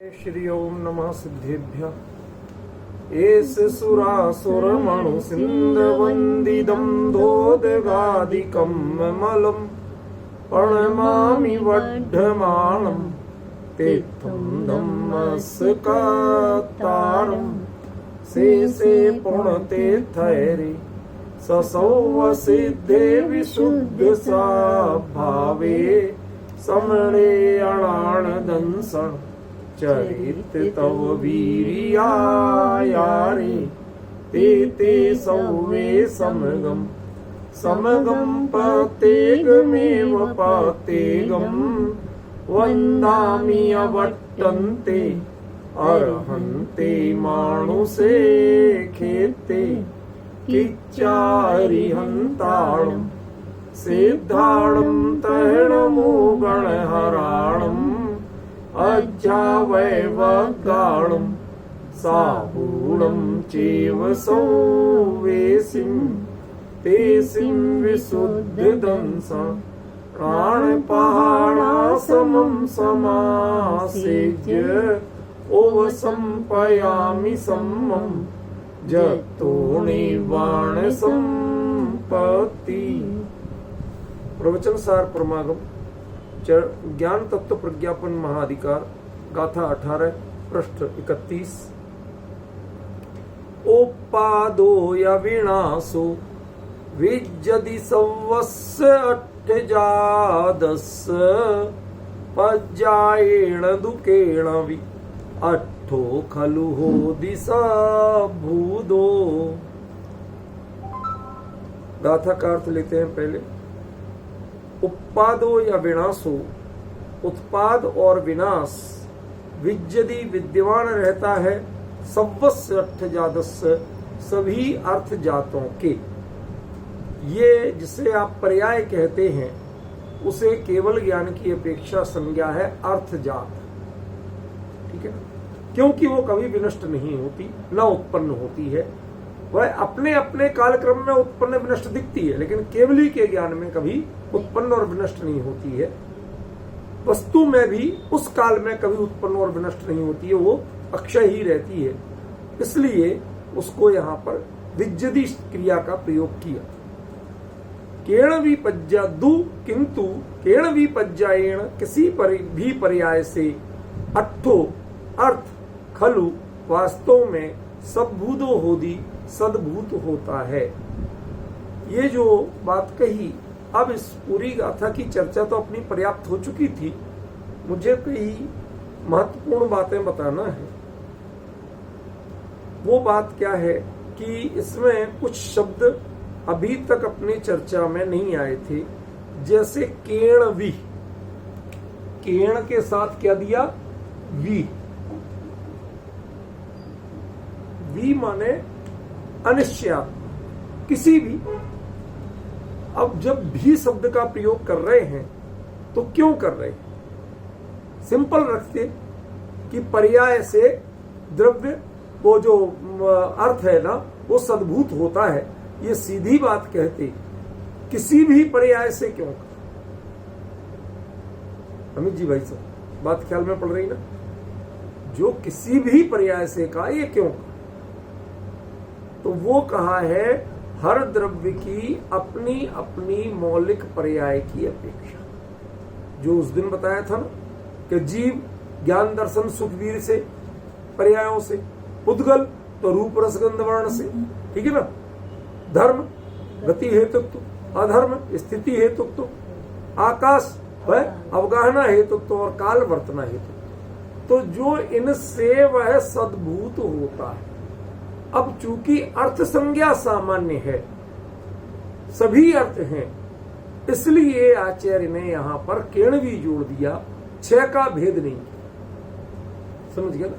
श्री ओम नमः सिद्धेभ्य। एस सुरासुर मणु सिंध वंदिदं दोदगादिकं मलम प्रणमामि वड्ढमानं तीर्थं धम्मस्कतारं से पुण्यतीर्थैरे ससौव सिद्धे विशुद्ध भावे समणे अणाणदंसन् चरित तव वीर्यायारे ते सौवे समगम पतेगमेव पतेगम वन्दामि अवट्टन्ते अर्हन्ते मानुषे खेते किच्चारिहन्ताणं सिद्धाणं तैणमो गणहराणम् अज्जावैवगाणं साहूणं चैव सौवेसिं तेसिं विशुद्धदंसा प्राणपहाणासमं समासेज्य ओवसंपयामि सम्मं जतो निर्वाणसंपत्ति। प्रवचन सार परमागम ज्ञान तत्व प्रज्ञापन महाधिकार गाथा 18 पृष्ठ 31। ओपादो यविनाशो विज्जति सवस्य अट्ठजादस्य पज्जायेण दुकेण वि अट्ठो खलु होदि भूदो। गाथा का अर्थ लेते हैं पहले। उत्पादो या विनाशो, उत्पाद और विनाश, विज्जति विद्यमान रहता है, सवस्य अर्थजातस्य सभी अर्थ जातों के। ये जिसे आप पर्याय कहते हैं उसे केवल ज्ञान की अपेक्षा संज्ञा है अर्थजात, ठीक है, क्योंकि वो कभी विनष्ट नहीं होती न उत्पन्न होती है। वह अपने अपने कालक्रम में उत्पन्न विनष्ट दिखती है, लेकिन केवली के ज्ञान में कभी उत्पन्न और विनष्ट नहीं होती है। वस्तु में भी उस काल में कभी उत्पन्न और विनष्ट नहीं होती है, वो अक्षय ही रहती है। इसलिए उसको यहाँ पर विज्जति क्रिया का प्रयोग किया। केण विपज्यादु, किंतु केण विपज्यायेण किसी भी पर्याय से अट्ठो अर्थ खलु वास्तव में सद्भूतो होदि सद्भूत होता है। ये जो बात कही, अब इस पूरी गाथा की चर्चा तो अपनी पर्याप्त हो चुकी थी। मुझे कई महत्वपूर्ण बातें बताना है। वो बात क्या है कि इसमें कुछ शब्द अभी तक अपनी चर्चा में नहीं आए थे, जैसे केण वी। केण के साथ क्या दिया? वी। वी माने अनिश्चयात्मक, किसी भी। अब जब भी शब्द का प्रयोग कर रहे हैं तो क्यों कर रहे हैं? सिंपल रखते कि पर्याय से द्रव्य, वो जो अर्थ है ना, वो सद्भूत होता है। ये सीधी बात कहते, किसी भी पर्याय से क्यों? अमित जी भाई साहब, बात ख्याल में पड़ रही ना? जो किसी भी पर्याय से कहा, ये क्यों? तो वो कहा है हर द्रव्य की अपनी अपनी मौलिक पर्याय की अपेक्षा। जो उस दिन बताया था ना कि जीव ज्ञान दर्शन सुख वीर से पर्यायों से, उद्गल तो रूप रसगंध वर्ण से, ठीक है ना। धर्म गति हेतुत्व, अधर्म स्थिति हेतुत्व, आकाश वह अवगाहना हेतुत्व और काल वर्तना हेतुत्व। तो जो इनसे वह सद्भूत होता है। अब चूंकि अर्थ संज्ञा सामान्य है, सभी अर्थ हैं, इसलिए आचार्य ने यहां पर केण भी जोड़ दिया, 6 का भेद नहीं। समझ गया ना?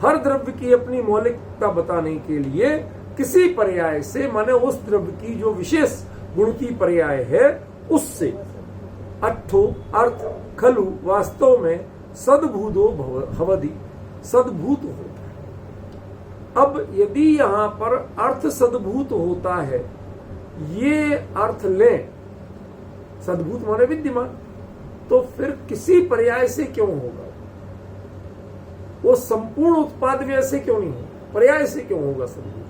हर द्रव्य की अपनी मौलिकता बताने के लिए किसी पर्याय से, माने उस द्रव्य की जो विशेष गुण की पर्याय है, उससे अट्ठो अर्थ खलु वास्तव में सद्भूतो भवति, सद्भूत होता है। अब यदि यहां पर अर्थ सद्भूत होता है, ये अर्थ लें, सद्भूत माने विद्यमान, तो फिर किसी पर्याय से क्यों होगा? वो संपूर्ण उत्पाद व्यय से क्यों नहीं हो, पर्याय से क्यों होगा सदभूत?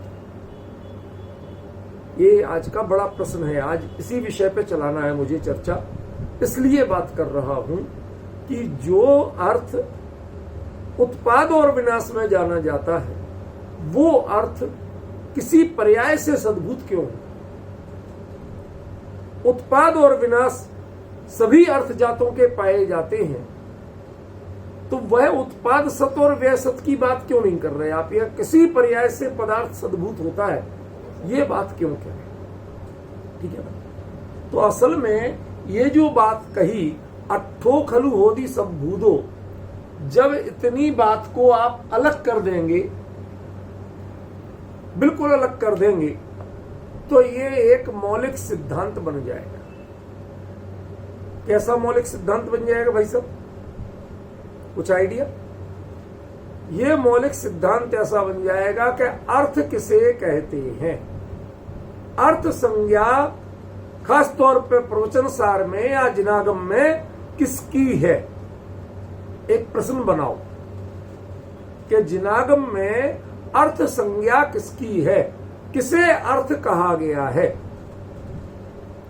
ये आज का बड़ा प्रश्न है। आज इसी विषय पे चलाना है मुझे चर्चा, इसलिए बात कर रहा हूं कि जो अर्थ उत्पाद और विनाश में जाना जाता है वो अर्थ किसी पर्याय से सद्भूत क्यों हो? उत्पाद और विनाश सभी अर्थ जातों के पाए जाते हैं, तो वह उत्पाद सत और व्यय सत की बात क्यों नहीं कर रहे आप? या किसी पर्याय से पदार्थ सद्भूत होता है, ये बात क्यों कह रहे? ठीक है ना? तो असल में ये जो बात कही अट्ठो खलु होदी सब भूदो, जब इतनी बात को आप अलग कर देंगे, बिल्कुल अलग कर देंगे, तो ये एक मौलिक सिद्धांत बन जाएगा। कैसा मौलिक सिद्धांत बन जाएगा भाई साहब? कुछ आइडिया? ये मौलिक सिद्धांत ऐसा बन जाएगा कि अर्थ किसे कहते हैं, अर्थ संज्ञा खास तौर पे प्रवचन सार में या जिनागम में किसकी है? एक प्रश्न बनाओ कि जिनागम में अर्थ संज्ञा किसकी है, किसे अर्थ कहा गया है?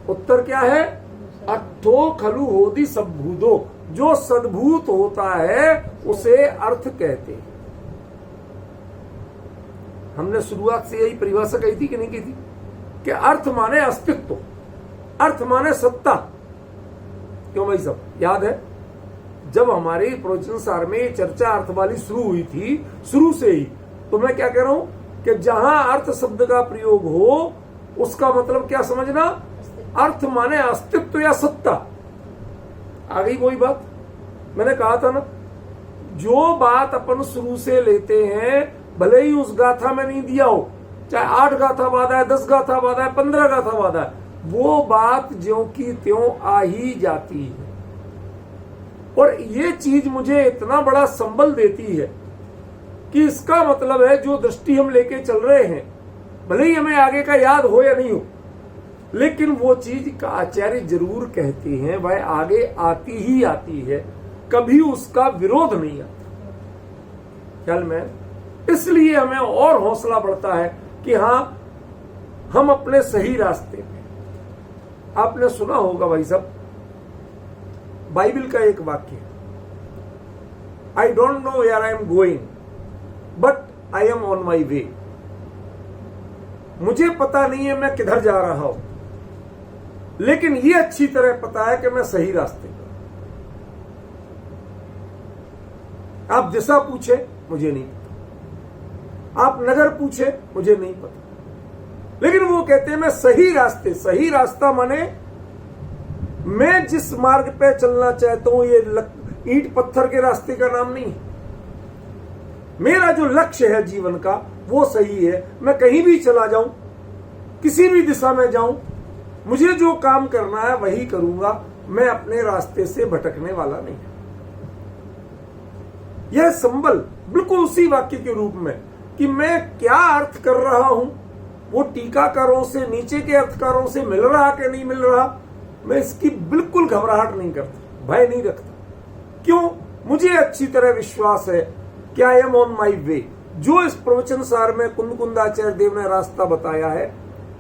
उत्तर क्या है? अट्ठो खलु होदी सद्भूतो, जो सद्भूत होता है उसे अर्थ कहते हैं। हमने शुरुआत से यही परिभाषा कही थी कि नहीं की थी कि अर्थ माने अस्तित्व, अर्थ माने सत्ता। क्यों भाई साहब, याद है जब हमारे प्रवचन सार में चर्चा अर्थ वाली शुरू हुई थी, शुरू से ही तो मैं क्या कह रहा हूं कि जहां अर्थ शब्द का प्रयोग हो उसका मतलब क्या समझना? अर्थ माने अस्तित्व या सत्ता। आ गई कोई बात? मैंने कहा था ना, जो बात अपन शुरू से लेते हैं भले ही उस गाथा में नहीं दिया हो, चाहे 8 गाथा बाधा है, 10 गाथा बाधा है, 15 गाथा बाधा है, वो बात ज्यों की त्यों आ ही जाती है। और ये चीज मुझे इतना बड़ा संबल देती है कि इसका मतलब है जो दृष्टि हम लेके चल रहे हैं, भले ही हमें आगे का याद हो या नहीं हो, लेकिन वो चीज का आचार्य जरूर कहते हैं, वह आगे आती ही आती है, कभी उसका विरोध नहीं आता। ख्याल में, इसलिए हमें और हौसला बढ़ता है कि हां हम अपने सही रास्ते पे। आपने सुना होगा भाई साहब, बाइबल का एक वाक्य, I don't know where I am going but I am on my way. मुझे पता नहीं है मैं किधर जा रहा हूं, लेकिन ये अच्छी तरह पता है कि मैं सही रास्ते पर। आप दिशा पूछे मुझे नहीं पता, आप नगर पूछे मुझे नहीं पता, लेकिन वो कहते हैं मैं सही रास्ते। सही रास्ता माने मैं जिस मार्ग पे चलना चाहता हूं ये ईंट पत्थर के रास्ते का नाम नहीं है। मेरा जो लक्ष्य है जीवन का वो सही है। मैं कहीं भी चला जाऊं, किसी भी दिशा में जाऊं, मुझे जो काम करना है वही करूंगा। मैं अपने रास्ते से भटकने वाला नहीं। यह संबल बिल्कुल उसी वाक्य के रूप में कि मैं क्या अर्थ कर रहा हूं, वो टीकाकारों से, नीचे के अर्थकारों से मिल रहा कि नहीं मिल रहा, मैं इसकी बिल्कुल घबराहट नहीं करता, भय नहीं रखता। क्यों? मुझे अच्छी तरह विश्वास है कि आई एम ऑन माई वे। जो इस प्रवचन सार में कुंदकुंदाचार्य देव ने रास्ता बताया है,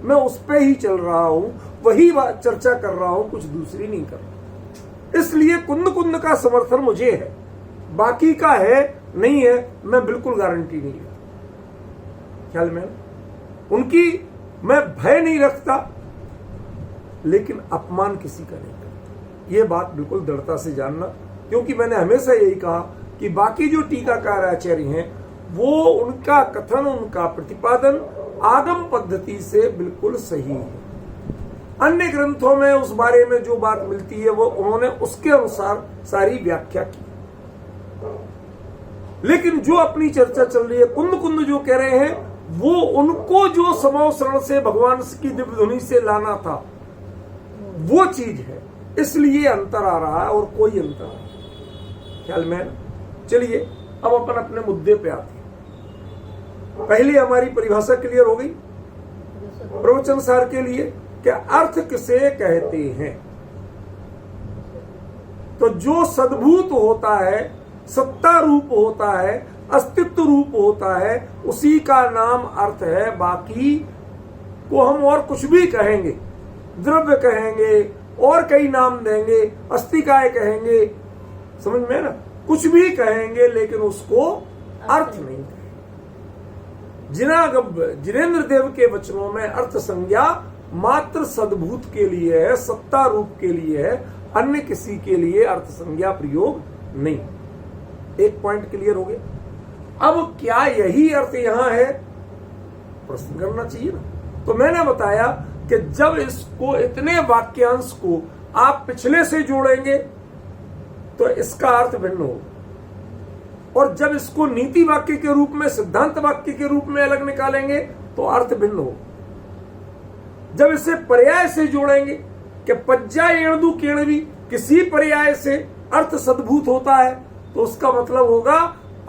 मैं उस पे ही चल रहा हूं, वही चर्चा कर रहा हूं, कुछ दूसरी नहीं कर रहा। इसलिए कुंद का समर्थन मुझे है, बाकी का है नहीं है मैं बिल्कुल गारंटी नहीं लेता। ख्याल में, उनकी मैं भय नहीं रखता, लेकिन अपमान किसी का नहीं करता। यह बात बिल्कुल दृढ़ता से जानना, क्योंकि मैंने हमेशा यही कहा कि बाकी जो टीकाकार आचार्य हैं वो उनका कथन, उनका प्रतिपादन आगम पद्धति से बिल्कुल सही है। अन्य ग्रंथों में उस बारे में जो बात मिलती है वो उन्होंने उसके अनुसार सारी व्याख्या की। लेकिन जो अपनी चर्चा चल रही है, कुंद जो कह रहे हैं, वो उनको जो समवसरण से भगवान की दिव्य ध्वनि से लाना था वो चीज है, इसलिए अंतर आ रहा है और कोई अंतर नहीं। ख्याल में। चलिए अब अपन अपने मुद्दे पे आते हैं। पहले हमारी परिभाषा क्लियर हो गई प्रवचन सार के लिए कि अर्थ किसे कहते हैं। तो जो सद्भूत होता है सत्ता रूप होता है, अस्तित्व रूप होता है, उसी का नाम अर्थ है। बाकी को हम और कुछ भी कहेंगे, द्रव्य कहेंगे और कई नाम देंगे, अस्तिकाय कहेंगे, समझ में ना, कुछ भी कहेंगे, लेकिन उसको अर्थ नहीं कहेंगे। जिनेन्द्र देव के वचनों में अर्थ संज्ञा मात्र सद्भूत के लिए है, सत्ता रूप के लिए है, अन्य किसी के लिए अर्थ संज्ञा प्रयोग नहीं। एक पॉइंट क्लियर हो गया। अब क्या यही अर्थ यहां है, प्रश्न करना चाहिए ना। तो मैंने बताया कि जब इसको, इतने वाक्यांश को आप पिछले से जोड़ेंगे तो इसका अर्थ भिन्न होगा, और जब इसको नीति वाक्य के रूप में, सिद्धांत वाक्य के रूप में अलग निकालेंगे तो अर्थ भिन्न होगा। जब इसे पर्याय से जोड़ेंगे कि पज्जा एणदु केणवी, किसी पर्याय से अर्थ सद्भूत होता है, तो उसका मतलब होगा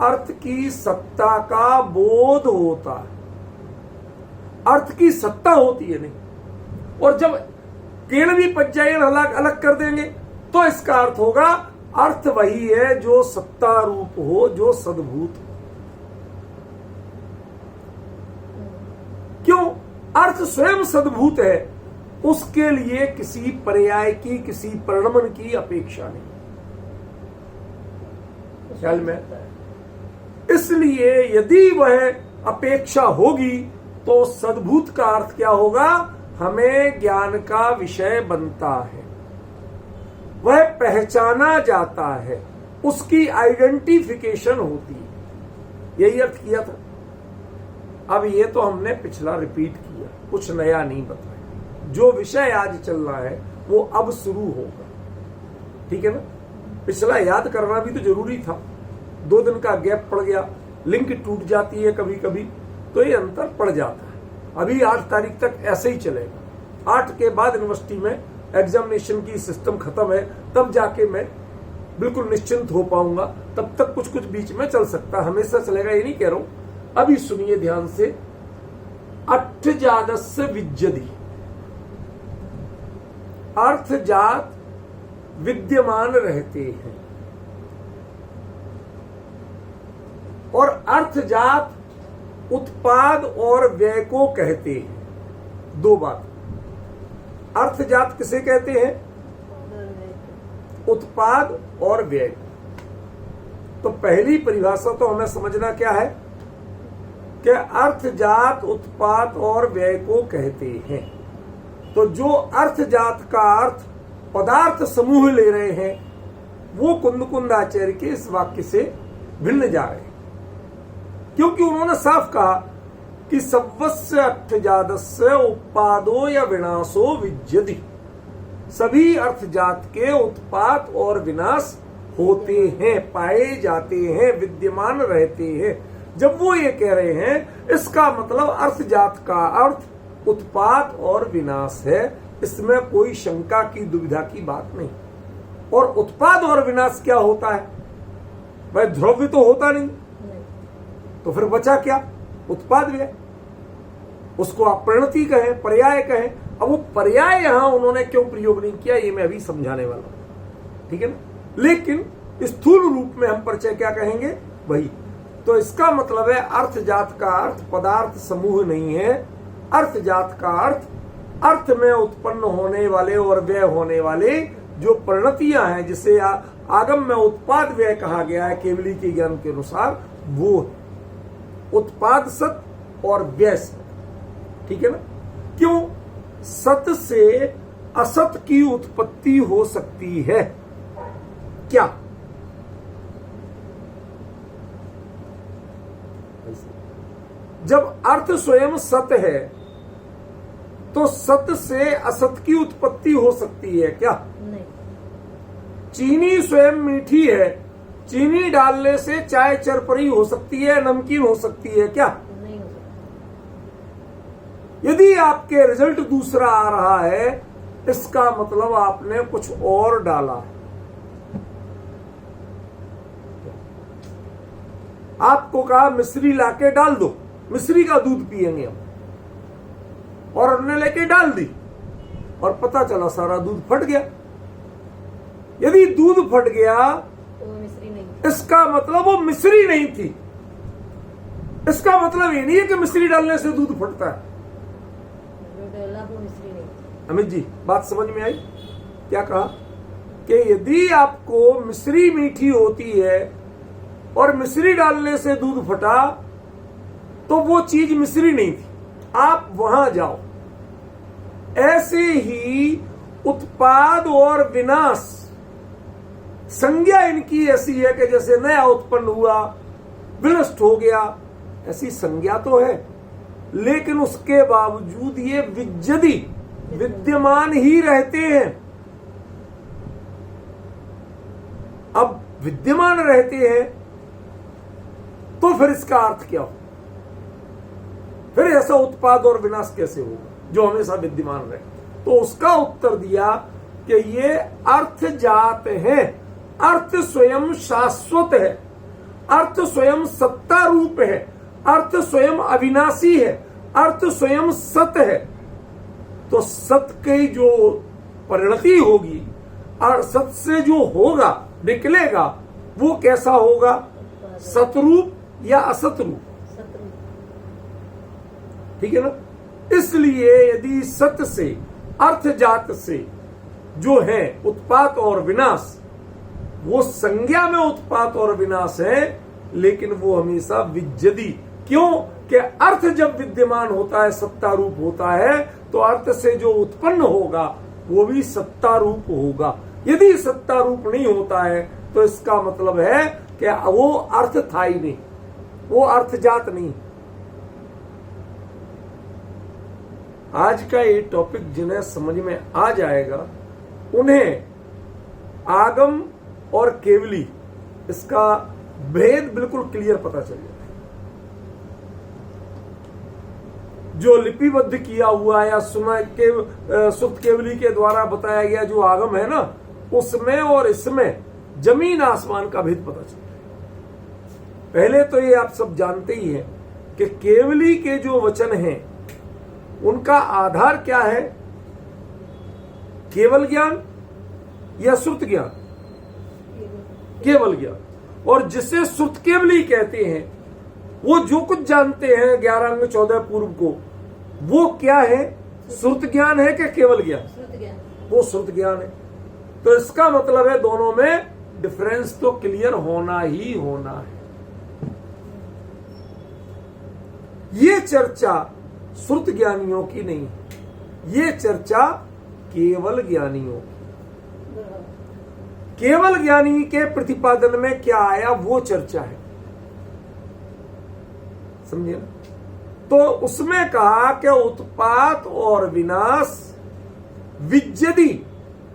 अर्थ की सत्ता का बोध होता है, अर्थ की सत्ता होती है नहीं। और जब केणवी पज्जायन अलग कर देंगे तो इसका अर्थ होगा अर्थ वही है जो सत्ता रूप हो, जो सद्भूत हो। क्यों? अर्थ स्वयं सद्भूत है, उसके लिए किसी पर्याय की, किसी परिणमन की अपेक्षा नहीं। ख्याल में? इसलिए यदि वह अपेक्षा होगी तो सद्भूत का अर्थ क्या होगा? हमें ज्ञान का विषय बनता है, वह पहचाना जाता है, उसकी आइडेंटिफिकेशन होती है। यही अर्थ किया था। अब ये तो हमने पिछला रिपीट किया, कुछ नया नहीं बताया। जो विषय आज चल रहा है वो अब शुरू होगा, ठीक है ना। पिछला याद करना भी तो जरूरी था, 2 दिन का गैप पड़ गया, लिंक टूट जाती है कभी कभी, तो ये अंतर पड़ जाता है। अभी 8 तारीख तक ऐसे ही चलेगा। 8 के बाद यूनिवर्सिटी में एग्जामिनेशन की सिस्टम खत्म है, तब जाके मैं बिल्कुल निश्चिंत हो पाऊंगा। तब तक कुछ कुछ बीच में चल सकता, हमेशा चलेगा ये नहीं कह रहा हूं। अभी सुनिए ध्यान से। अर्थजातस्य विद्यति, अर्थजात विद्यमान रहते हैं, और अर्थजात उत्पाद और व्यय को कहते हैं। 2 बात। अर्थजात किसे कहते हैं? उत्पाद और व्यय। तो पहली परिभाषा तो हमें समझना क्या है कि अर्थजात उत्पाद और व्यय को कहते हैं। तो जो अर्थजात का अर्थ पदार्थ समूह ले रहे हैं, वो कुंद आचार्य के इस वाक्य से भिन्न जा रहे हैं, क्योंकि उन्होंने साफ कहा कि सर्वस्य अर्थजातस्य उत्पादो या विनाशो विद्यति। सभी अर्थजात के उत्पाद और विनाश होते हैं, पाए जाते हैं, विद्यमान रहते हैं। जब वो ये कह रहे हैं, इसका मतलब अर्थजात का अर्थ उत्पाद और विनाश है, इसमें कोई शंका की, दुविधा की बात नहीं। और उत्पाद और विनाश क्या होता है भाई? द्रव्य तो होता नहीं, तो फिर बचा क्या? उत्पाद व्यय। उसको आप परिणति कहें, पर्याय कहें। अब वो पर्याय यहां उन्होंने क्यों प्रयोग नहीं किया, ये मैं अभी समझाने वाला हूं, ठीक है ना। लेकिन स्थूल रूप में हम परिचय क्या कहेंगे वही। तो इसका मतलब है अर्थजात का अर्थ पदार्थ समूह नहीं है। अर्थजात का अर्थ अर्थ में उत्पन्न होने वाले और व्यय होने वाले जो परिणतियां हैं, जिसे आगम में उत्पाद व्यय कहा गया है केवली के ज्ञान के अनुसार, वो है उत्पाद सत और व्यय सत, ठीक है ना। क्यों? सत से असत की उत्पत्ति हो सकती है क्या? जब अर्थ स्वयं सत है तो सत से असत की उत्पत्ति हो सकती है क्या? नहीं। चीनी स्वयं मीठी है, चीनी डालने से चाय चरपरी हो सकती है, नमकीन हो सकती है क्या? नहीं हो सकती। यदि आपके रिजल्ट दूसरा आ रहा है, इसका मतलब आपने कुछ और डाला है। आपको कहा मिश्री लाके डाल दो, मिश्री का दूध पिएंगे हम, और उन्होंने लेके डाल दी और पता चला सारा दूध फट गया। यदि दूध फट गया तो मिश्री नहीं, इसका मतलब वो मिश्री नहीं थी। इसका मतलब ये नहीं है कि मिश्री डालने से दूध फटता है। अमित जी, बात समझ में आई? क्या कहा कि यदि आपको मिश्री मीठी होती है और मिश्री डालने से दूध फटा तो वो चीज मिश्री नहीं थी, आप वहां जाओ। ऐसे ही उत्पाद और विनाश, संज्ञा इनकी ऐसी है कि जैसे नया उत्पन्न हुआ, विनष्ट हो गया, ऐसी संज्ञा तो है, लेकिन उसके बावजूद ये विज्जति, विद्यमान ही रहते हैं। अब विद्यमान रहते हैं तो फिर इसका अर्थ क्या हो? फिर ऐसा उत्पाद और विनाश कैसे होगा जो हमेशा विद्यमान रहे? तो उसका उत्तर दिया कि ये अर्थ जात है, अर्थ स्वयं शाश्वत है, अर्थ स्वयं सत्ता रूप है, अर्थ स्वयं अविनाशी है, अर्थ स्वयं सत है। तो सत की जो परिणति होगी और सत से जो होगा, निकलेगा, वो कैसा होगा? सतरूप या असत रूप? ठीक है ना? इसलिए यदि सत से, अर्थ जात से जो है उत्पात और विनाश, वो संज्ञा में उत्पात और विनाश है, लेकिन वो हमेशा विज्जति। क्यों? कि अर्थ जब विद्यमान होता है, सत्ता रूप होता है, तो अर्थ से जो उत्पन्न होगा वो भी सत्ता रूप होगा। यदि सत्ता रूप नहीं होता है तो इसका मतलब है कि वो अर्थ था ही नहीं, वो अर्थ जात नहीं। आज का ये टॉपिक जिन्हें समझ में आ जाएगा, उन्हें आगम और केवली इसका भेद बिल्कुल क्लियर पता चल जाए। जो लिपिबद्ध किया हुआ या सुना के सुप्त केवली के द्वारा बताया गया जो आगम है ना, उसमें और इसमें जमीन आसमान का भेद पता चलता है। पहले तो ये आप सब जानते ही हैं कि केवली के जो वचन हैं उनका आधार क्या है? केवल ज्ञान या श्रुत ज्ञान? केवल ज्ञान। और जिसे श्रुत केवली कहते हैं वो जो कुछ जानते हैं 11 अंग 14 पूर्व को, वो क्या है? श्रुत ज्ञान है कि केवल ज्ञान? वो श्रुत ज्ञान है। तो इसका मतलब है दोनों में डिफरेंस तो क्लियर होना ही होना है। ये चर्चा श्रुत ज्ञानियों की नहीं है, ये चर्चा केवल ज्ञानियों की। केवल ज्ञानी के प्रतिपादन में क्या आया वो चर्चा है, समझे ना? तो उसमें कहा कि उत्पात और विनाश विज्जति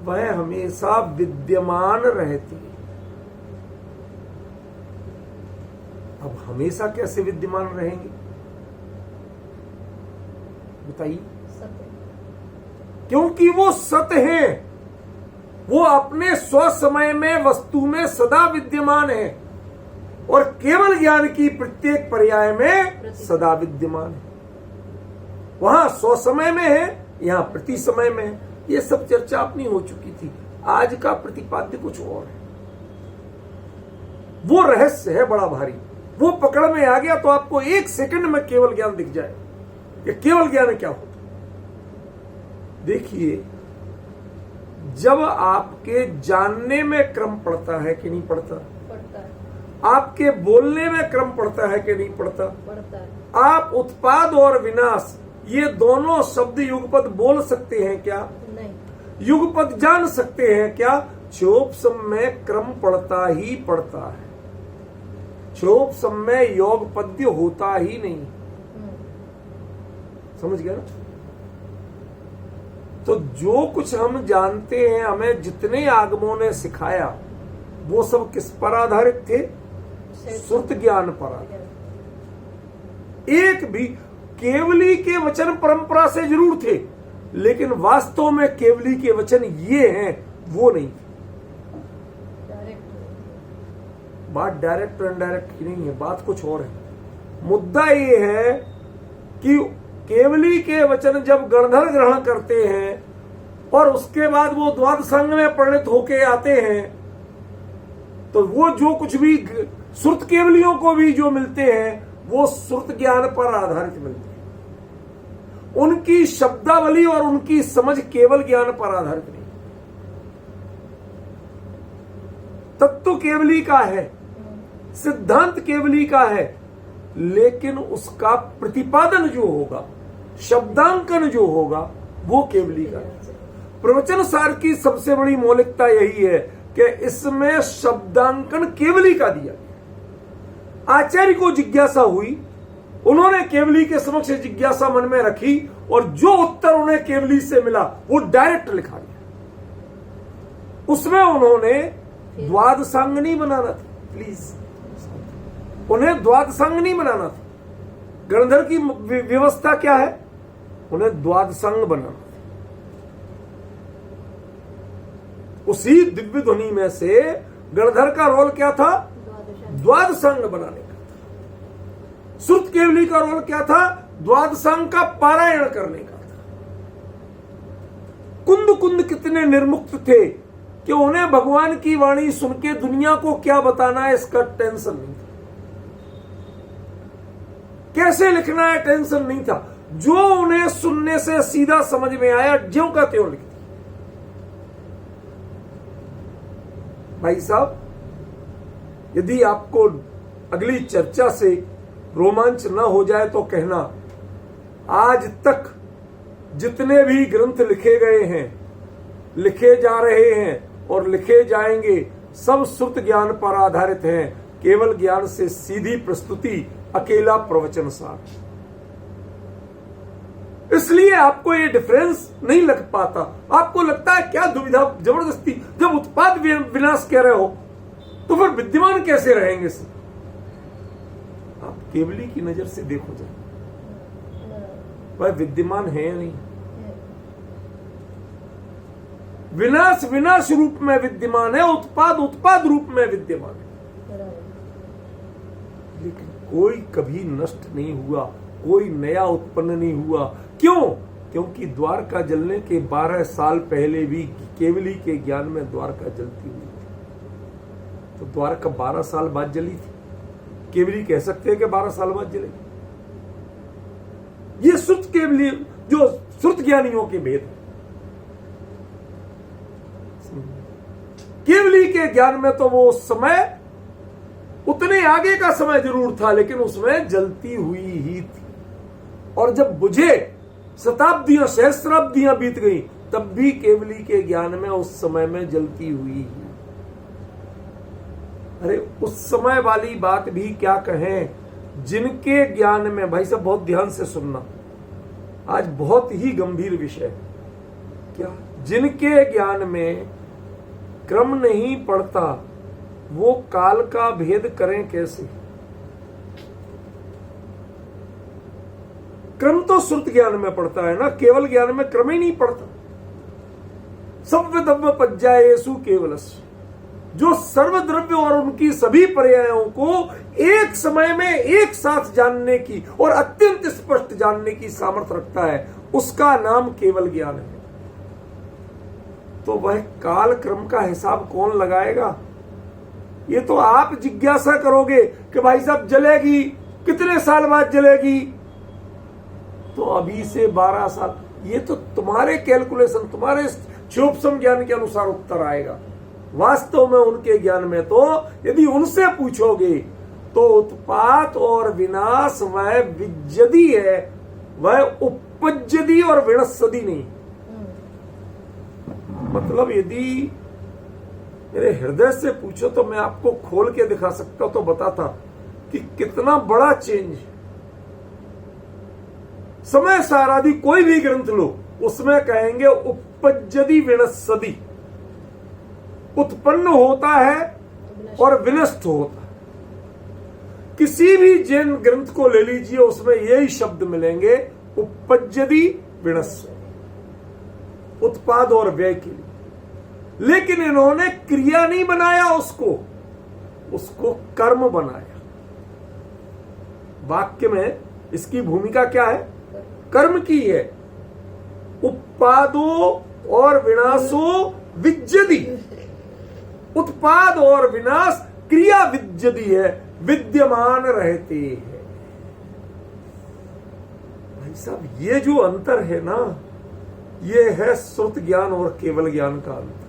वह हमेशा विद्यमान रहती है। अब हमेशा कैसे विद्यमान रहेंगे बताइए? क्योंकि वो सत है, वो अपने स्वसमय में वस्तु में सदा विद्यमान है और केवल ज्ञान की प्रत्येक पर्याय में सदा विद्यमान है। वहां स्वसमय में है, यहां प्रति समय में है। ये सब चर्चा अपनी हो चुकी थी। आज का प्रतिपाद्य कुछ और है। वो रहस्य है बड़ा भारी, वो पकड़ में आ गया तो आपको एक सेकंड में केवल ज्ञान दिख जाए कि केवल ज्ञान क्या होता। देखिए, जब आपके जानने में क्रम पड़ता है कि नहीं पड़ता? पड़ता है। आपके बोलने में क्रम पड़ता है कि नहीं पड़ता? पड़ता है। आप उत्पाद और विनाश ये दोनों शब्द युगपद बोल सकते हैं क्या? नहीं। युगपद जान सकते हैं क्या? क्षोभ में क्रम पड़ता ही पड़ता है, क्षोभ में योग पद्य होता ही नहीं। समझ गया ना? तो जो कुछ हम जानते हैं, हमें जितने आगमों ने सिखाया, वो सब किस पर आधारित थे? श्रुत ज्ञान पर आधारित। एक भी केवली के वचन परंपरा से जरूर थे, लेकिन वास्तव में केवली के वचन ये हैं वो नहीं। बात डायरेक्ट और इनडायरेक्ट की नहीं है, बात कुछ और है। मुद्दा ये है कि केवली के वचन जब गणधर ग्रहण करते हैं और उसके बाद वो द्वादशांग में परिणत होके आते हैं, तो वो जो कुछ भी श्रुत केवलियों को भी जो मिलते हैं वो श्रुत ज्ञान पर आधारित मिलते हैं। उनकी शब्दावली और उनकी समझ केवल ज्ञान पर आधारित नहीं। तत्व केवली का है, सिद्धांत केवली का है, लेकिन उसका प्रतिपादन जो होगा, शब्दांकन जो होगा, वो केवली का है। प्रवचन सार की सबसे बड़ी मौलिकता यही है कि इसमें शब्दांकन केवली का दिया। आचार्य को जिज्ञासा हुई, उन्होंने केवली के समक्ष जिज्ञासा मन में रखी और जो उत्तर उन्हें केवली से मिला वो डायरेक्ट लिखा गया। उसमें उन्होंने द्वादशांग नहीं बनाना था, प्लीज, उन्हें द्वादशांग नहीं बनाना था। गणधर की व्यवस्था क्या है? उन्हें द्वादशांग बनाना था। उसी दिव्य ध्वनि में से गणधर का रोल क्या था? द्वादशांग बनाने का था। श्रुत केवली का रोल क्या था? द्वादशांग का पारायण करने का था। कुंद कुंद कितने निर्मुक्त थे कि उन्हें भगवान की वाणी सुन के दुनिया को क्या बताना है इसका टेंशन नहीं था, कैसे लिखना है टेंशन नहीं था। जो उन्हें सुनने से सीधा समझ में आया ज्यों का त्यों लिख दिया। भाई साहब, यदि आपको अगली चर्चा से रोमांच न हो जाए तो कहना, आज तक जितने भी ग्रंथ लिखे गए हैं, लिखे जा रहे हैं और लिखे जाएंगे, सब श्रुत ज्ञान पर आधारित हैं। केवल ज्ञान से सीधी प्रस्तुति, अकेला प्रवचन सार। इसलिए आपको ये डिफरेंस नहीं लग पाता। आपको लगता है क्या दुविधा, जबरदस्ती। जब उत्पाद विनाश कह रहे हो तो फिर विद्यमान कैसे रहेंगे सर? आप केवली की नजर से देखो जरा, वह विद्यमान है या नहीं? विनाश विनाश रूप में विद्यमान है, उत्पाद उत्पाद रूप में विद्यमान है, लेकिन कोई कभी नष्ट नहीं हुआ, कोई नया उत्पन्न नहीं हुआ। क्यों? क्योंकि द्वारका जलने के 12 साल पहले भी केवली के ज्ञान में द्वारका जलती हुई थी। तो द्वारका 12 साल बाद जली थी, केवली कह सकते हैं कि 12 साल बाद जलेगी। ये श्रुत केवली, जो श्रुत ज्ञानियों के भेद है। केवली के ज्ञान में तो वो समय उतने आगे का समय जरूर था, लेकिन उसमें जलती हुई ही थी। और जब बुझे, शताब्दियां सहस्राब्दियां बीत गई, तब भी केवली के ज्ञान में उस समय में जलती हुई ही। अरे उस समय वाली बात भी क्या कहें, जिनके ज्ञान में, भाई साहब बहुत ध्यान से सुनना, आज बहुत ही गंभीर विषय है। क्या? जिनके ज्ञान में क्रम नहीं पड़ता, वो काल का भेद करें कैसे? क्रम तो श्रुत ज्ञान में पड़ता है ना, केवल ज्ञान में क्रम ही नहीं पड़ता। सव्य दव्य पज्जायेषु केवलस्य, जो सर्वद्रव्य और उनकी सभी पर्यायों को एक समय में एक साथ जानने की और अत्यंत स्पष्ट जानने की सामर्थ्य रखता है, उसका नाम केवल ज्ञान है। तो वह काल क्रम का हिसाब कौन लगाएगा? ये तो आप जिज्ञासा करोगे कि भाई साहब जलेगी, कितने साल बाद जलेगी? तो अभी से 12 साल। ये तो तुम्हारे कैलकुलेशन, तुम्हारे क्षोभसम ज्ञान के अनुसार उत्तर आएगा। वास्तव में उनके ज्ञान में तो यदि उनसे पूछोगे तो उत्पात और विनाश वह विज्जदी है, वह उपज्जदी और विनस्सदी नहीं। मतलब यदि मेरे हृदय से पूछो तो मैं आपको खोल के दिखा सकता तो बताता कि कितना बड़ा चेंज है। समय सारादि कोई भी ग्रंथ लो, उसमें कहेंगे उपज्जदी विनस्सदी, उत्पन्न होता है और विनष्ट होता है। किसी भी जैन ग्रंथ को ले लीजिए, उसमें यही शब्द मिलेंगे, उपज्जदी विनस्सदी, उत्पाद और व्यय के लिए। लेकिन इन्होंने क्रिया नहीं बनाया, उसको कर्म बनाया। वाक्य में इसकी भूमिका क्या है? कर्म की है। उत्पादो और विनाशो विज्जति, उत्पाद और विनाश क्रिया विद्यति है, विद्यमान रहते हैं। भाई साहब, ये जो अंतर है ना, ये है श्रुत ज्ञान और केवल ज्ञान का अंतर।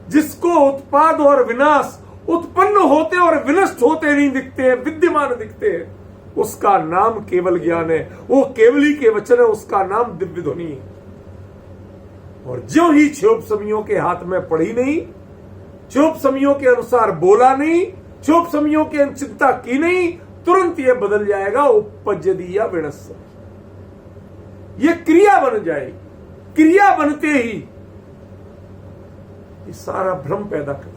जिसको उत्पाद और विनाश उत्पन्न होते और विनष्ट होते नहीं दिखते हैं, विद्यमान दिखते हैं, उसका नाम केवल ज्ञान है। वो केवली के वचन है, उसका नाम दिव्य ध्वनि है। और जो ही क्षोभसमियों के हाथ में पड़ी नहीं, क्षोभसमियों के अनुसार बोला नहीं, क्षोभसमियों की चिंता की नहीं, तुरंत यह बदल जाएगा उपपज्यति या विनश्य। ये क्रिया बन जाएगी। क्रिया बनते ही ये सारा भ्रम पैदा कर,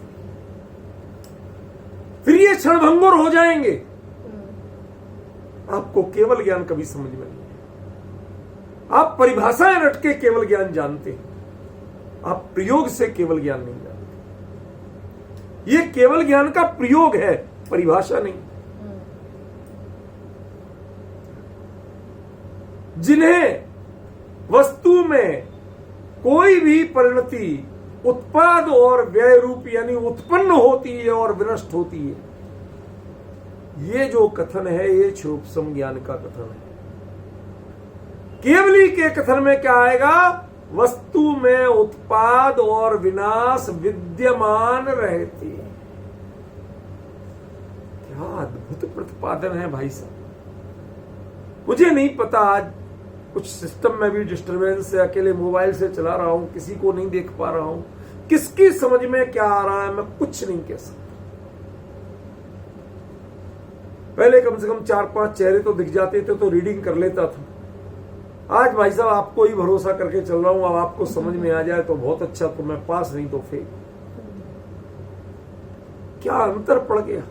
फिर ये क्षणभंगुर हो जाएंगे। आपको केवल ज्ञान कभी समझ में नहीं। आप परिभाषाएं रट के केवल ज्ञान जानते हैं, आप प्रयोग से केवल ज्ञान नहीं जानते। ये केवल ज्ञान का प्रयोग है, परिभाषा नहीं। जिन्हें वस्तु में कोई भी परिणति उत्पाद और व्यय रूप यानी उत्पन्न होती है और विनष्ट होती है, ये जो कथन है ये क्षोभसम ज्ञान का कथन है। केवली के कथन में क्या आएगा? वस्तु में उत्पाद और विनाश विद्यमान रहते हैं। क्या अद्भुत प्रतिपादन है भाई साहब। मुझे नहीं पता, आज कुछ सिस्टम में भी डिस्टरबेंस है, अकेले मोबाइल से चला रहा हूं, किसी को नहीं देख पा रहा हूं, किसकी समझ में क्या आ रहा है मैं कुछ नहीं कह सकता। पहले कम से कम 4-5 चेहरे तो दिख जाते थे तो रीडिंग कर लेता था। आज भाई साहब आपको ही भरोसा करके चल रहा हूं, अब आपको समझ में आ जाए तो बहुत अच्छा, तो मैं पास, नहीं तो फेल। क्या अंतर पड़ गया।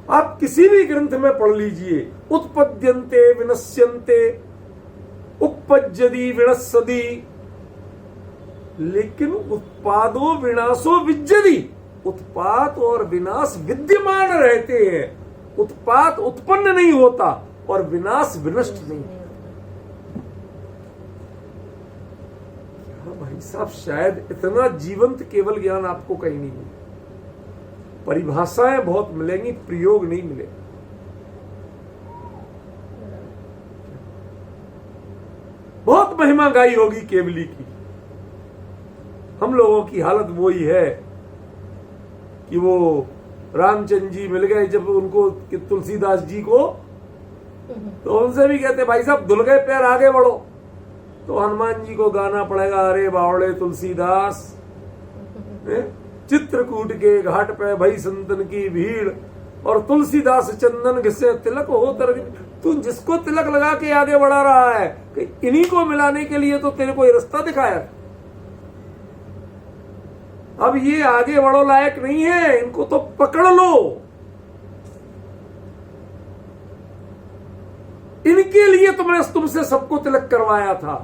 आप किसी भी ग्रंथ में पढ़ लीजिए, उत्पद्यन्ते विनश्यन्ते, उपपज्यति विनश्यति, लेकिन उत्पादो विनाशो विज्जति। उत्पाद और विनाश विद्यमान रहते हैं। उत्पाद उत्पन्न नहीं होता और विनाश विनष्ट नहीं होता। भाई साहब, शायद इतना जीवंत केवल ज्ञान आपको कहीं नहीं मिले। परिभाषाएं बहुत मिलेंगी, प्रयोग नहीं मिलेगा। बहुत महिमा गाई होगी केवली की। हम लोगों की हालत वो ही है कि वो रामचंद्र जी मिल गए जब उनको तुलसीदास जी को, तो उनसे भी कहते भाई साहब धुल गए पैर, आगे बढ़ो। तो हनुमान जी को गाना पड़ेगा, अरे बावड़े तुलसीदास, चित्रकूट के घाट पे भई संतन की भीड़, और तुलसीदास चंदन घिसे तिलक हो तर। तू जिसको तिलक लगा के आगे बढ़ा रहा है, कि इन्हीं को मिलाने के लिए तो तेरे को ये रास्ता दिखाया। अब ये आगे बढ़ो लायक नहीं है, इनको तो पकड़ लो। इनके लिए तुमसे सबको तिलक करवाया था।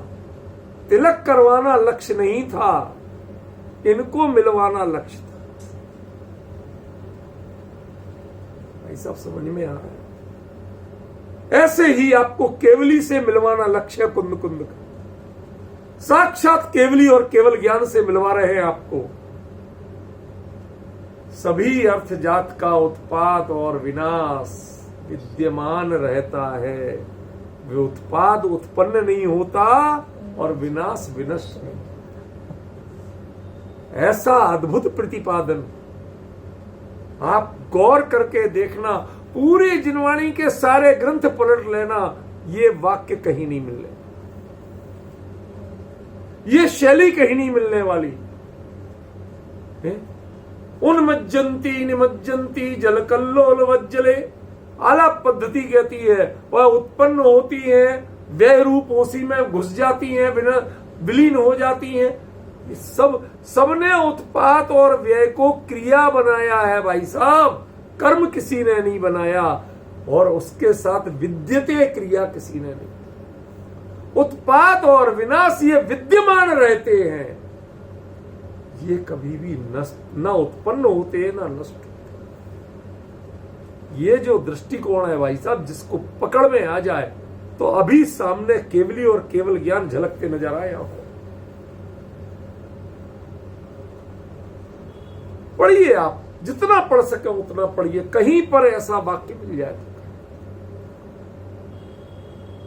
तिलक करवाना लक्ष्य नहीं था, इनको मिलवाना लक्ष्य था। ऐसा समझ में आ रहा है। ऐसे ही आपको केवली से मिलवाना लक्ष्य है। कुंद कुंद का साक्षात केवली और केवल ज्ञान से मिलवा रहे हैं आपको। सभी अर्थ जात का उत्पाद और विनाश विद्यमान रहता है। वे उत्पाद उत्पन्न नहीं होता और विनाश विनष्ट नहीं। ऐसा अद्भुत प्रतिपादन आप गौर करके देखना। पूरे जिनवाणी के सारे ग्रंथ पलट लेना, ये वाक्य कहीं नहीं मिलने, ये शैली कहीं नहीं मिलने वाली। उन्मज्जन्ति निमज्जन्ति जल कल्लोल वज्जले, आलाप पद्धति कहती है। वह उत्पन्न होती है, व्यय रूप उसी में घुस जाती हैं, विलीन हो जाती हैं। सबने उत्पाद और व्यय को क्रिया बनाया है भाई साहब, कर्म किसी ने नहीं बनाया। और उसके साथ विद्यते क्रिया किसी ने नहीं। उत्पाद और विनाश ये विद्यमान रहते हैं, ये कभी भी नष्ट न उत्पन्न होते न नष्ट होते। ये जो दृष्टिकोण है भाई साहब, जिसको पकड़ में आ जाए तो अभी सामने केवली और केवल ज्ञान झलकते नजर आए। पढ़िए, आप जितना पढ़ सके उतना पढ़िए, कहीं पर ऐसा वाक्य मिल जाए।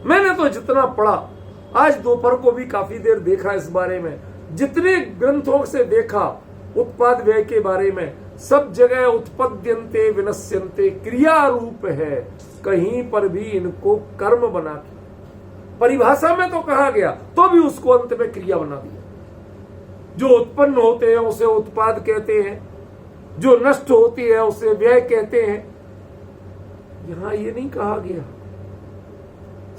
मैंने तो जितना पढ़ा, आज दोपहर को भी काफी देर देखा इस बारे में, जितने ग्रंथों से देखा उत्पाद व्यय के बारे में, सब जगह उत्पद्यन्ते विनश्यन्ते क्रिया रूप है, कहीं पर भी इनको कर्म बना के, परिभाषा में तो कहा गया तो भी उसको अंत में क्रिया बना दिया। जो उत्पन्न होते हैं उसे उत्पाद कहते हैं, जो नष्ट होती है उसे व्यय कहते हैं। यहां ये नहीं कहा गया।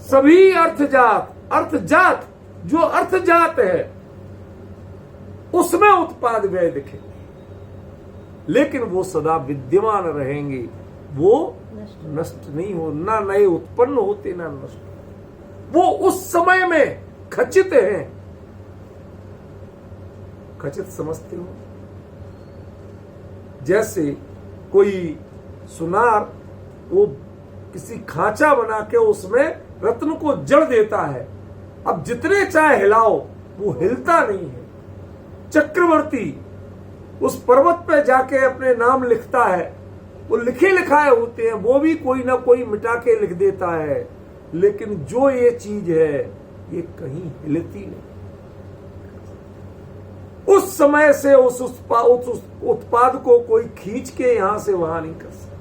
सभी अर्थजात जो अर्थजात है उसमें उत्पाद व्यय दिखे, लेकिन वो सदा विद्यमान रहेंगे, वो नष्ट नहीं हो, ना नए उत्पन्न होते ना नष्ट। वो उस समय में खचित हैं। खचित समझते हो? जैसे कोई सुनार वो किसी खांचा बना के उसमें रत्न को जड़ देता है, अब जितने चाहे हिलाओ वो हिलता नहीं है। चक्रवर्ती उस पर्वत पे जाके अपने नाम लिखता है, वो लिखे लिखाए होते हैं, वो भी कोई ना कोई मिटा के लिख देता है, लेकिन जो ये चीज है ये कहीं हिलती नहीं। उस समय से उस उत्पाद को कोई खींच के यहां से वहां नहीं कर सकता।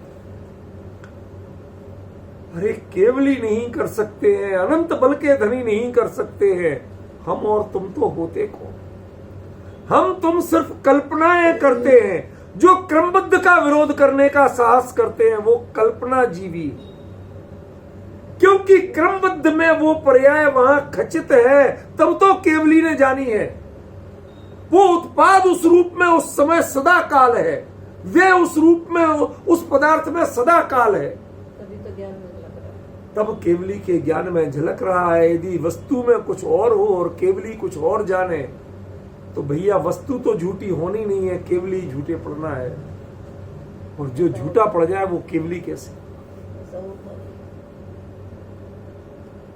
अरे केवली नहीं कर सकते हैं, अनंत बल के धनी नहीं कर सकते हैं। हम और तुम तो होते कौन? हम तुम सिर्फ कल्पनाएं करते हैं। जो क्रमबद्ध का विरोध करने का साहस करते हैं वो कल्पना जीवी, क्योंकि क्रमबद्ध में वो पर्याय वहां खचित है, तब तो केवली ने जानी है। वो उत्पाद उस रूप में उस समय सदा काल है, वे उस रूप में उस पदार्थ में सदा काल है, तभी तो ज्ञान में झलक रहा है। तब केवली के ज्ञान में झलक रहा है। यदि वस्तु में कुछ और हो और केवली कुछ और जाने तो भैया वस्तु तो झूठी होनी नहीं है, केवली झूठे पड़ना है। और जो झूठा पड़ जाए वो केवली कैसे?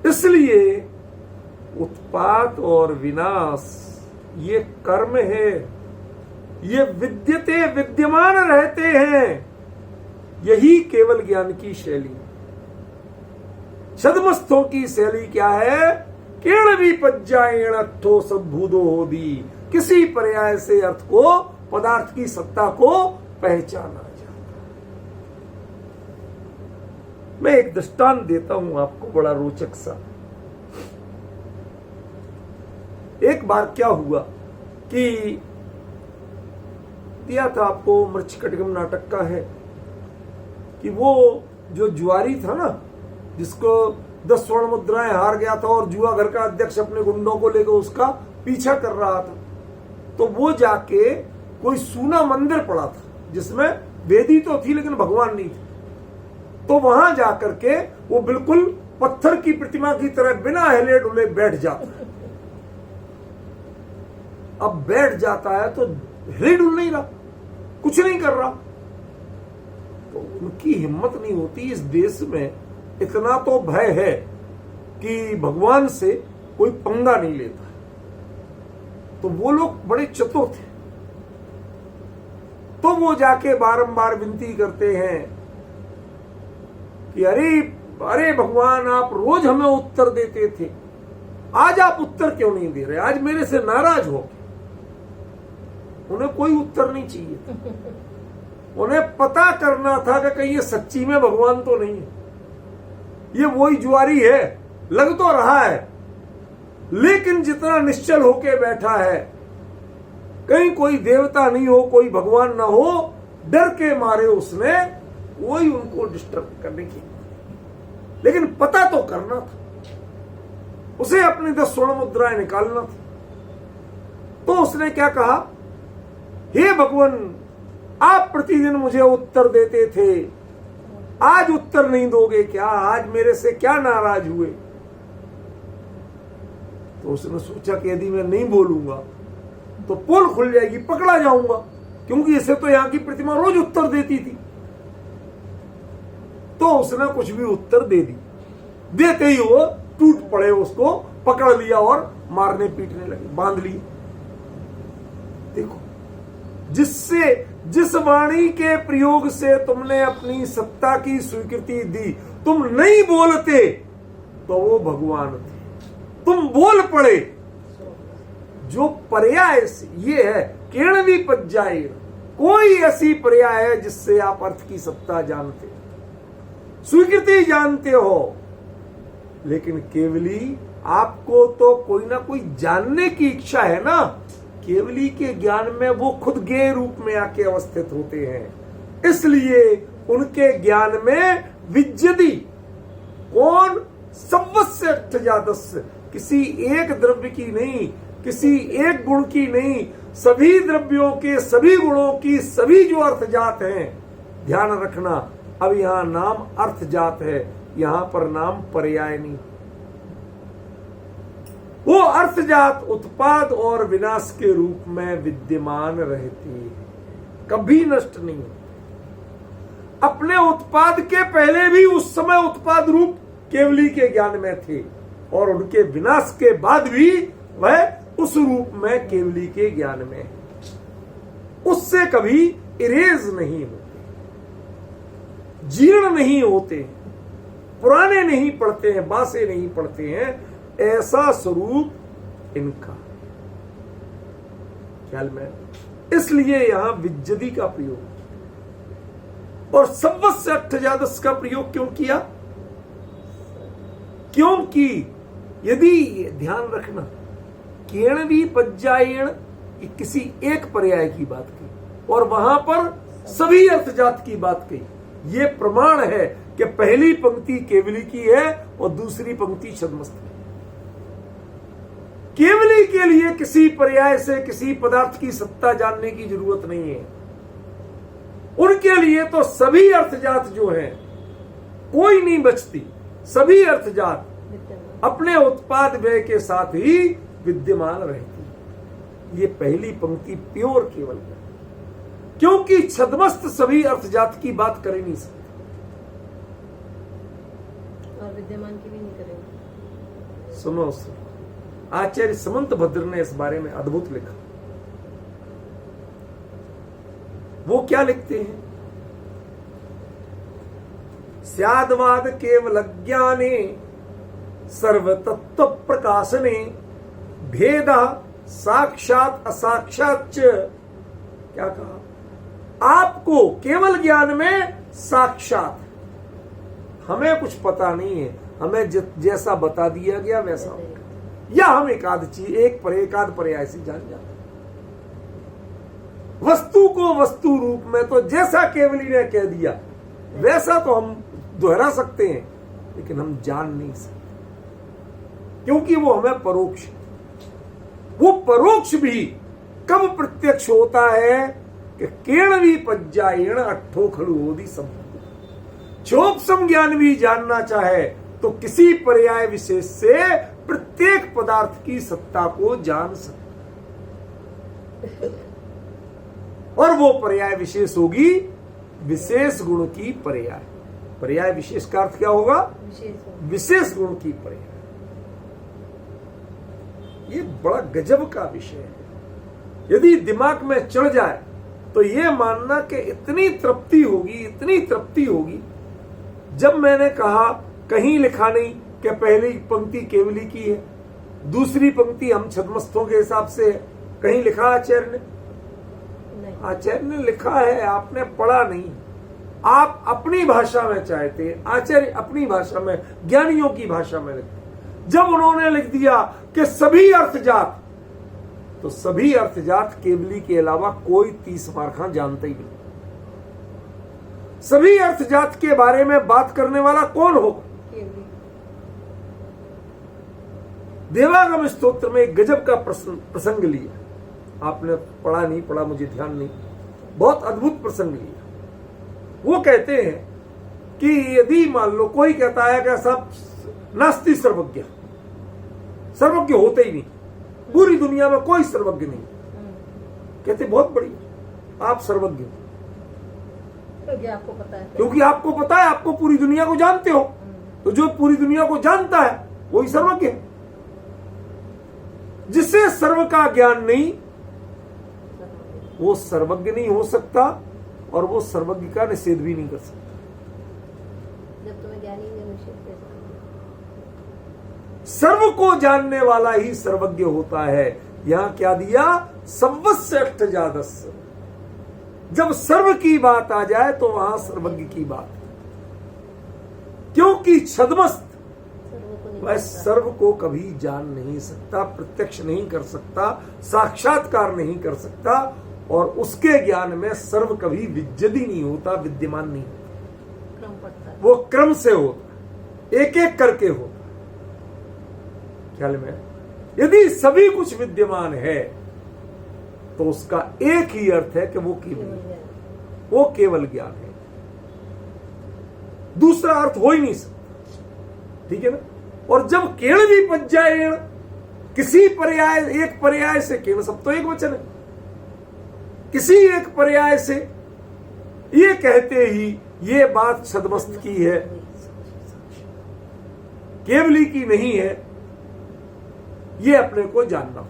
इसलिए उत्पात और विनाश ये कर्म है, ये विद्यते विद्यमान रहते हैं। यही केवल ज्ञान की शैली। छद्मस्थों की शैली क्या है? केण भी पज्जाएण अर्थो सद्भूदो होदी, किसी पर्याय से अर्थ को, पदार्थ की सत्ता को पहचाना जाता। मैं एक दृष्टांत देता हूं आपको, बड़ा रोचक सा। एक बार क्या हुआ कि दिया था आपको, मृच्छकटिकम नाटक का है कि वो जो जुआरी था ना, जिसको 10 स्वर्ण मुद्राएं हार गया था और जुआ घर का अध्यक्ष अपने गुंडों को लेकर उसका पीछा कर रहा था, तो वो जाके कोई सूना मंदिर पड़ा था जिसमें वेदी तो थी लेकिन भगवान नहीं थे। तो वहां जाकर के वो बिल्कुल पत्थर की प्रतिमा की तरह बिना हिले डुले बैठ जाता है। अब बैठ जाता है तो हिले डुल नहीं रहा, कुछ नहीं कर रहा। तो उनकी हिम्मत नहीं होती। इस देश में इतना तो भय है कि भगवान से कोई पंगा नहीं लेता। तो वो लोग बड़े चतुर थे, तो वो जाके बारंबार विनती करते हैं कि अरे भगवान, आप रोज हमें उत्तर देते थे, आज आप उत्तर क्यों नहीं दे रहे? आज मेरे से नाराज हो। उन्हें कोई उत्तर नहीं चाहिए। उन्हें पता करना था कि कहीं ये सच्ची में भगवान तो नहीं है, ये वही जुआरी है, लग तो रहा है, लेकिन जितना निश्चल होके बैठा है, कहीं कोई देवता नहीं हो, कोई भगवान ना हो, डर के मारे उसने वही उनको डिस्टर्ब करने की। लेकिन पता तो करना था, उसे अपनी 10 स्वर्ण मुद्राएं निकालना था। तो उसने क्या कहा, हे भगवान, आप प्रतिदिन मुझे उत्तर देते थे, आज उत्तर नहीं दोगे क्या? आज मेरे से क्या नाराज हुए? तो उसने सोचा कि यदि मैं नहीं बोलूंगा तो पोल खुल जाएगी, पकड़ा जाऊंगा, क्योंकि इसे तो यहां की प्रतिमा रोज उत्तर देती थी। तो उसने कुछ भी उत्तर दे दी। देते ही वो टूट पड़े, उसको पकड़ लिया और मारने पीटने लगे, बांध लिए। देखो, जिस वाणी के प्रयोग से तुमने अपनी सत्ता की स्वीकृति दी, तुम नहीं बोलते तो वो भगवान थे, तुम बोल पड़े। जो पर्याय ये है केणवी पज्जाए, कोई ऐसी पर्याय है जिससे आप अर्थ की सत्ता जानते, स्वीकृति जानते हो, लेकिन केवली आपको तो कोई ना कोई जानने की इच्छा है ना। केवली के ज्ञान में वो खुद ज्ञेय रूप में आके अवस्थित होते हैं, इसलिए उनके ज्ञान में विज्जति कौन सर्वस्य अष्टजातस्य, किसी एक द्रव्य की नहीं, किसी एक गुण की नहीं, सभी द्रव्यों के सभी गुणों की सभी जो अर्थजात हैं। ध्यान रखना, अब यहां नाम अर्थजात है, यहां पर नाम पर्याय नहीं। वो अर्थजात उत्पाद और विनाश के रूप में विद्यमान रहती है, कभी नष्ट नहीं होती। अपने उत्पाद के पहले भी उस समय उत्पाद रूप केवली के ज्ञान में थे, और उनके विनाश के बाद भी वह उस रूप में केवली के ज्ञान में है। उससे कभी इरेज नहीं होते, जीर्ण नहीं होते, पुराने नहीं पड़ते हैं, बासे नहीं पड़ते हैं, ऐसा स्वरूप इनका ख्याल में। इसलिए यहां विज्जति का प्रयोग और सर्वस्य अष्टजातस्य का प्रयोग क्यों किया? क्योंकि यदि ध्यान रखना, केणवी पज्जायेण किसी एक पर्याय की बात की और वहां पर सभी अर्थजात की बात कही, ये प्रमाण है कि पहली पंक्ति केवली की है और दूसरी पंक्ति छद्मस्थ की। केवली के लिए किसी पर्याय से किसी पदार्थ की सत्ता जानने की जरूरत नहीं है। उनके लिए तो सभी अर्थजात जो हैं, कोई नहीं बचती, सभी अर्थजात अपने उत्पाद व्यय के साथ ही विद्यमान रहती। ये पहली पंक्ति प्योर केवल है, क्योंकि छद्मस्थ सभी अर्थजात की बात कर ही नहीं सकते और विद्यमान की भी नहीं करेंगे। सुनो, आचार्य समंत भद्र ने इस बारे में अद्भुत लिखा। वो क्या लिखते हैं? स्याद्वाद केवल ज्ञाने सर्व तत्व प्रकाशने भेद साक्षात असाक्षात। क्या कहा? आपको केवल ज्ञान में साक्षात, हमें कुछ पता नहीं है, हमें जैसा बता दिया गया वैसा होगा, या हम एकाध चीज एकाध पर्याय से जान जाते। वस्तु को वस्तु रूप में तो जैसा केवली ने कह दिया वैसा तो हम दोहरा सकते हैं, लेकिन हम जान नहीं सकते, क्योंकि वो हमें परोक्ष। वो परोक्ष भी कब प्रत्यक्ष होता है कि केणवी पज्जायेण अट्ठो खलुओदि सब। चोपसम ज्ञान भी जानना चाहे तो किसी पर्याय विशेष से प्रत्येक पदार्थ की सत्ता को जान सकता, और वो पर्याय विशेष होगी विशेष गुण की पर्याय। पर्याय विशेष का अर्थ क्या होगा? विशेष गुण की पर्याय। ये बड़ा गजब का विषय है। यदि दिमाग में चढ़ जाए तो ये मानना कि इतनी तृप्ति होगी, इतनी तृप्ति होगी। जब मैंने कहा कहीं लिखा नहीं कि पहली पंक्ति केवली की है, दूसरी पंक्ति हम छद्मस्थों के हिसाब से है, कहीं लिखा आचार्य ने? आचार्य ने लिखा है, आपने पढ़ा नहीं। आप अपनी भाषा में चाहते, आचार्य अपनी भाषा में, ज्ञानियों की भाषा में लिखते। जब उन्होंने लिख दिया कि सभी अर्थजात, तो सभी अर्थजात केवली के अलावा कोई 30 मार्खा जानता ही नहीं। सभी अर्थजात के बारे में बात करने वाला कौन होगा? देवागम स्तोत्र में एक गजब का प्रसंग लिया। आपने पढ़ा नहीं पढ़ा मुझे ध्यान नहीं, बहुत अद्भुत प्रसंग लिया। वो कहते हैं कि यदि मान लो कोई कहता है कि सब नास्ति सर्वज्ञ, सर्वज्ञ होते ही नहीं, पूरी दुनिया में कोई सर्वज्ञ नहीं। कहते बहुत बढ़िया, आप सर्वज्ञ हो, क्योंकि आपको पता है, क्योंकि आपको पता है, आपको पूरी दुनिया को जानते हो, तो जो पूरी दुनिया को जानता है वही सर्वज्ञ है। जिसे सर्व का ज्ञान नहीं वो सर्वज्ञ नहीं हो सकता और वो सर्वज्ञ का निषेध भी नहीं कर सकता। जब तुम्हें ज्ञान ही नहीं, निषेध कैसे करोगे? सर्व को जानने वाला ही सर्वज्ञ होता है। यहां क्या दिया? सर्वस्य अष्टजादस्य। जब सर्व की बात आ जाए तो वहां सर्वज्ञ की बात, क्योंकि छद्मस्त सर्व को नहीं वह जानता। सर्व को कभी जान नहीं सकता, प्रत्यक्ष नहीं कर सकता, साक्षात्कार नहीं कर सकता, और उसके ज्ञान में सर्व कभी विद्यति नहीं होता, विद्यमान नहीं होता। क्रम पड़ता है। वो क्रम से होता, एक एक करके होता। ख्याल में? यदि सभी कुछ विद्यमान है तो उसका एक ही अर्थ है कि वो केवल केवल, ज्ञान। वो केवल ज्ञान है, दूसरा अर्थ हो ही नहीं सकता। ठीक है ना? और जब केण भी पच जाए, किसी पर्याय, एक पर्याय से, केवल सब तो एक वचन है, किसी एक पर्याय से ये कहते ही ये बात छद्मस्त की है, केवली की नहीं है, ये अपने को जानना।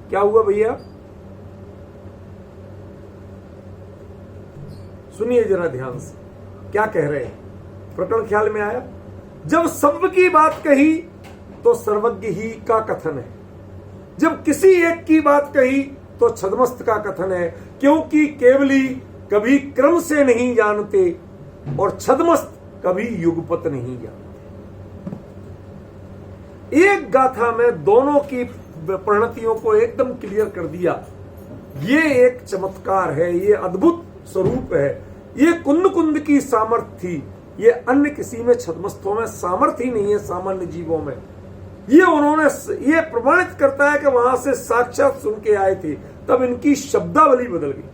क्या हुआ भैया? सुनिए जरा ध्यान से, क्या कह रहे हैं। प्रकरण ख्याल में आया? जब सर्व की बात कही तो सर्वज्ञ ही का कथन है, जब किसी एक की बात कही तो छद्मस्त का कथन है, क्योंकि केवली कभी क्रम से नहीं जानते और छद्मस्त कभी युगपत नहीं जानते। एक गाथा में दोनों की परिणतियों को एकदम क्लियर कर दिया। ये एक चमत्कार है, ये अद्भुत स्वरूप है, ये कुंद कुंद की सामर्थ्य थी, ये अन्य किसी में छद्मस्थों में सामर्थ्य ही नहीं है, सामान्य जीवों में। ये उन्होंने, ये प्रमाणित करता है कि वहां से साक्षात सुन के आए थे, तब इनकी शब्दावली बदल गई।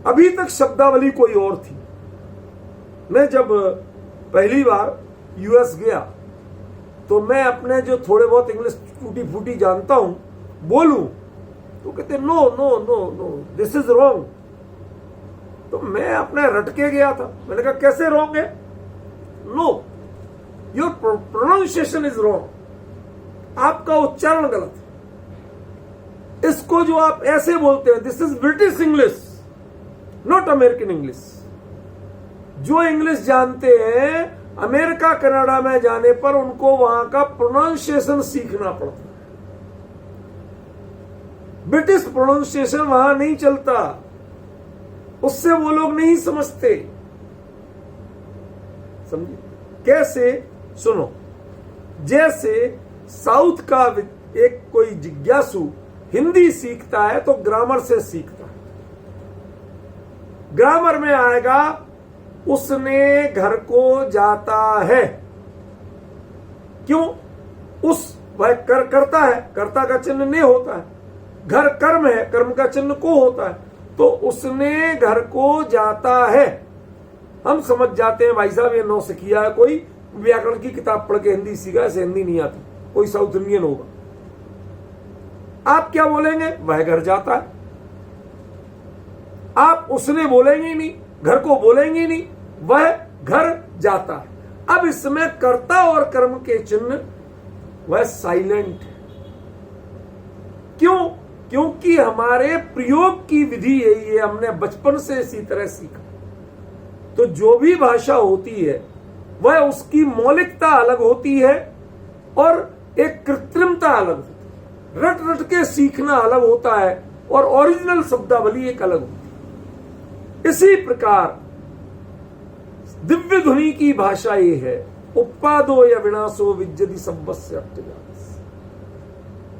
अभी तक शब्दावली कोई और थी। मैं जब पहली बार यूएस गया तो मैं अपने जो थोड़े बहुत इंग्लिश टूटी फूटी जानता हूं बोलूं तो कहते no no no no this is wrong. तो मैं अपने रटके गया था, मैंने कहा कैसे रॉन्ग है? No, your pronunciation is wrong, आपका उच्चारण गलत है। इसको जो आप ऐसे बोलते हैं, this is British English, not American English. जो इंग्लिश जानते हैं अमेरिका कनाडा में जाने पर उनको वहां का प्रोनाउंसिएशन सीखना पड़ता है। ब्रिटिश प्रोनाउंसिएशन वहां नहीं चलता, उससे वो लोग नहीं समझते। समझिए कैसे? सुनो, जैसे साउथ का एक कोई जिज्ञासु हिंदी सीखता है तो ग्रामर से सीखता है। ग्रामर में आएगा उसने घर को जाता है, क्यों? उस वह करता है, कर्ता का चिन्ह ने होता है, घर कर्म है, कर्म का चिन्ह को होता है, तो उसने घर को जाता है। हम समझ जाते हैं भाई साहब ये नौसिखिया है, कोई व्याकरण की किताब पढ़ के हिंदी सीखा, ऐसे हिंदी नहीं आती, कोई साउथ इंडियन होगा। आप क्या बोलेंगे? वह घर जाता है। आप उसने बोलेंगे ही नहीं, घर को बोलेंगे ही नहीं, वह घर जाता है। अब इसमें कर्ता और कर्म के चिन्ह वह साइलेंट है। क्यों? क्योंकि हमारे प्रयोग की विधि यही है, हमने बचपन से इसी तरह सीखा। तो जो भी भाषा होती है वह उसकी मौलिकता अलग होती है और एक कृत्रिमता अलग होती है। रट रट के सीखना अलग होता है और ओरिजिनल शब्दावली एक अलग होती है। इसी प्रकार दिव्य ध्वनि की भाषा ये है, उपादो या विनाशो विद्यति सब्बस्य अर्थजातस्य।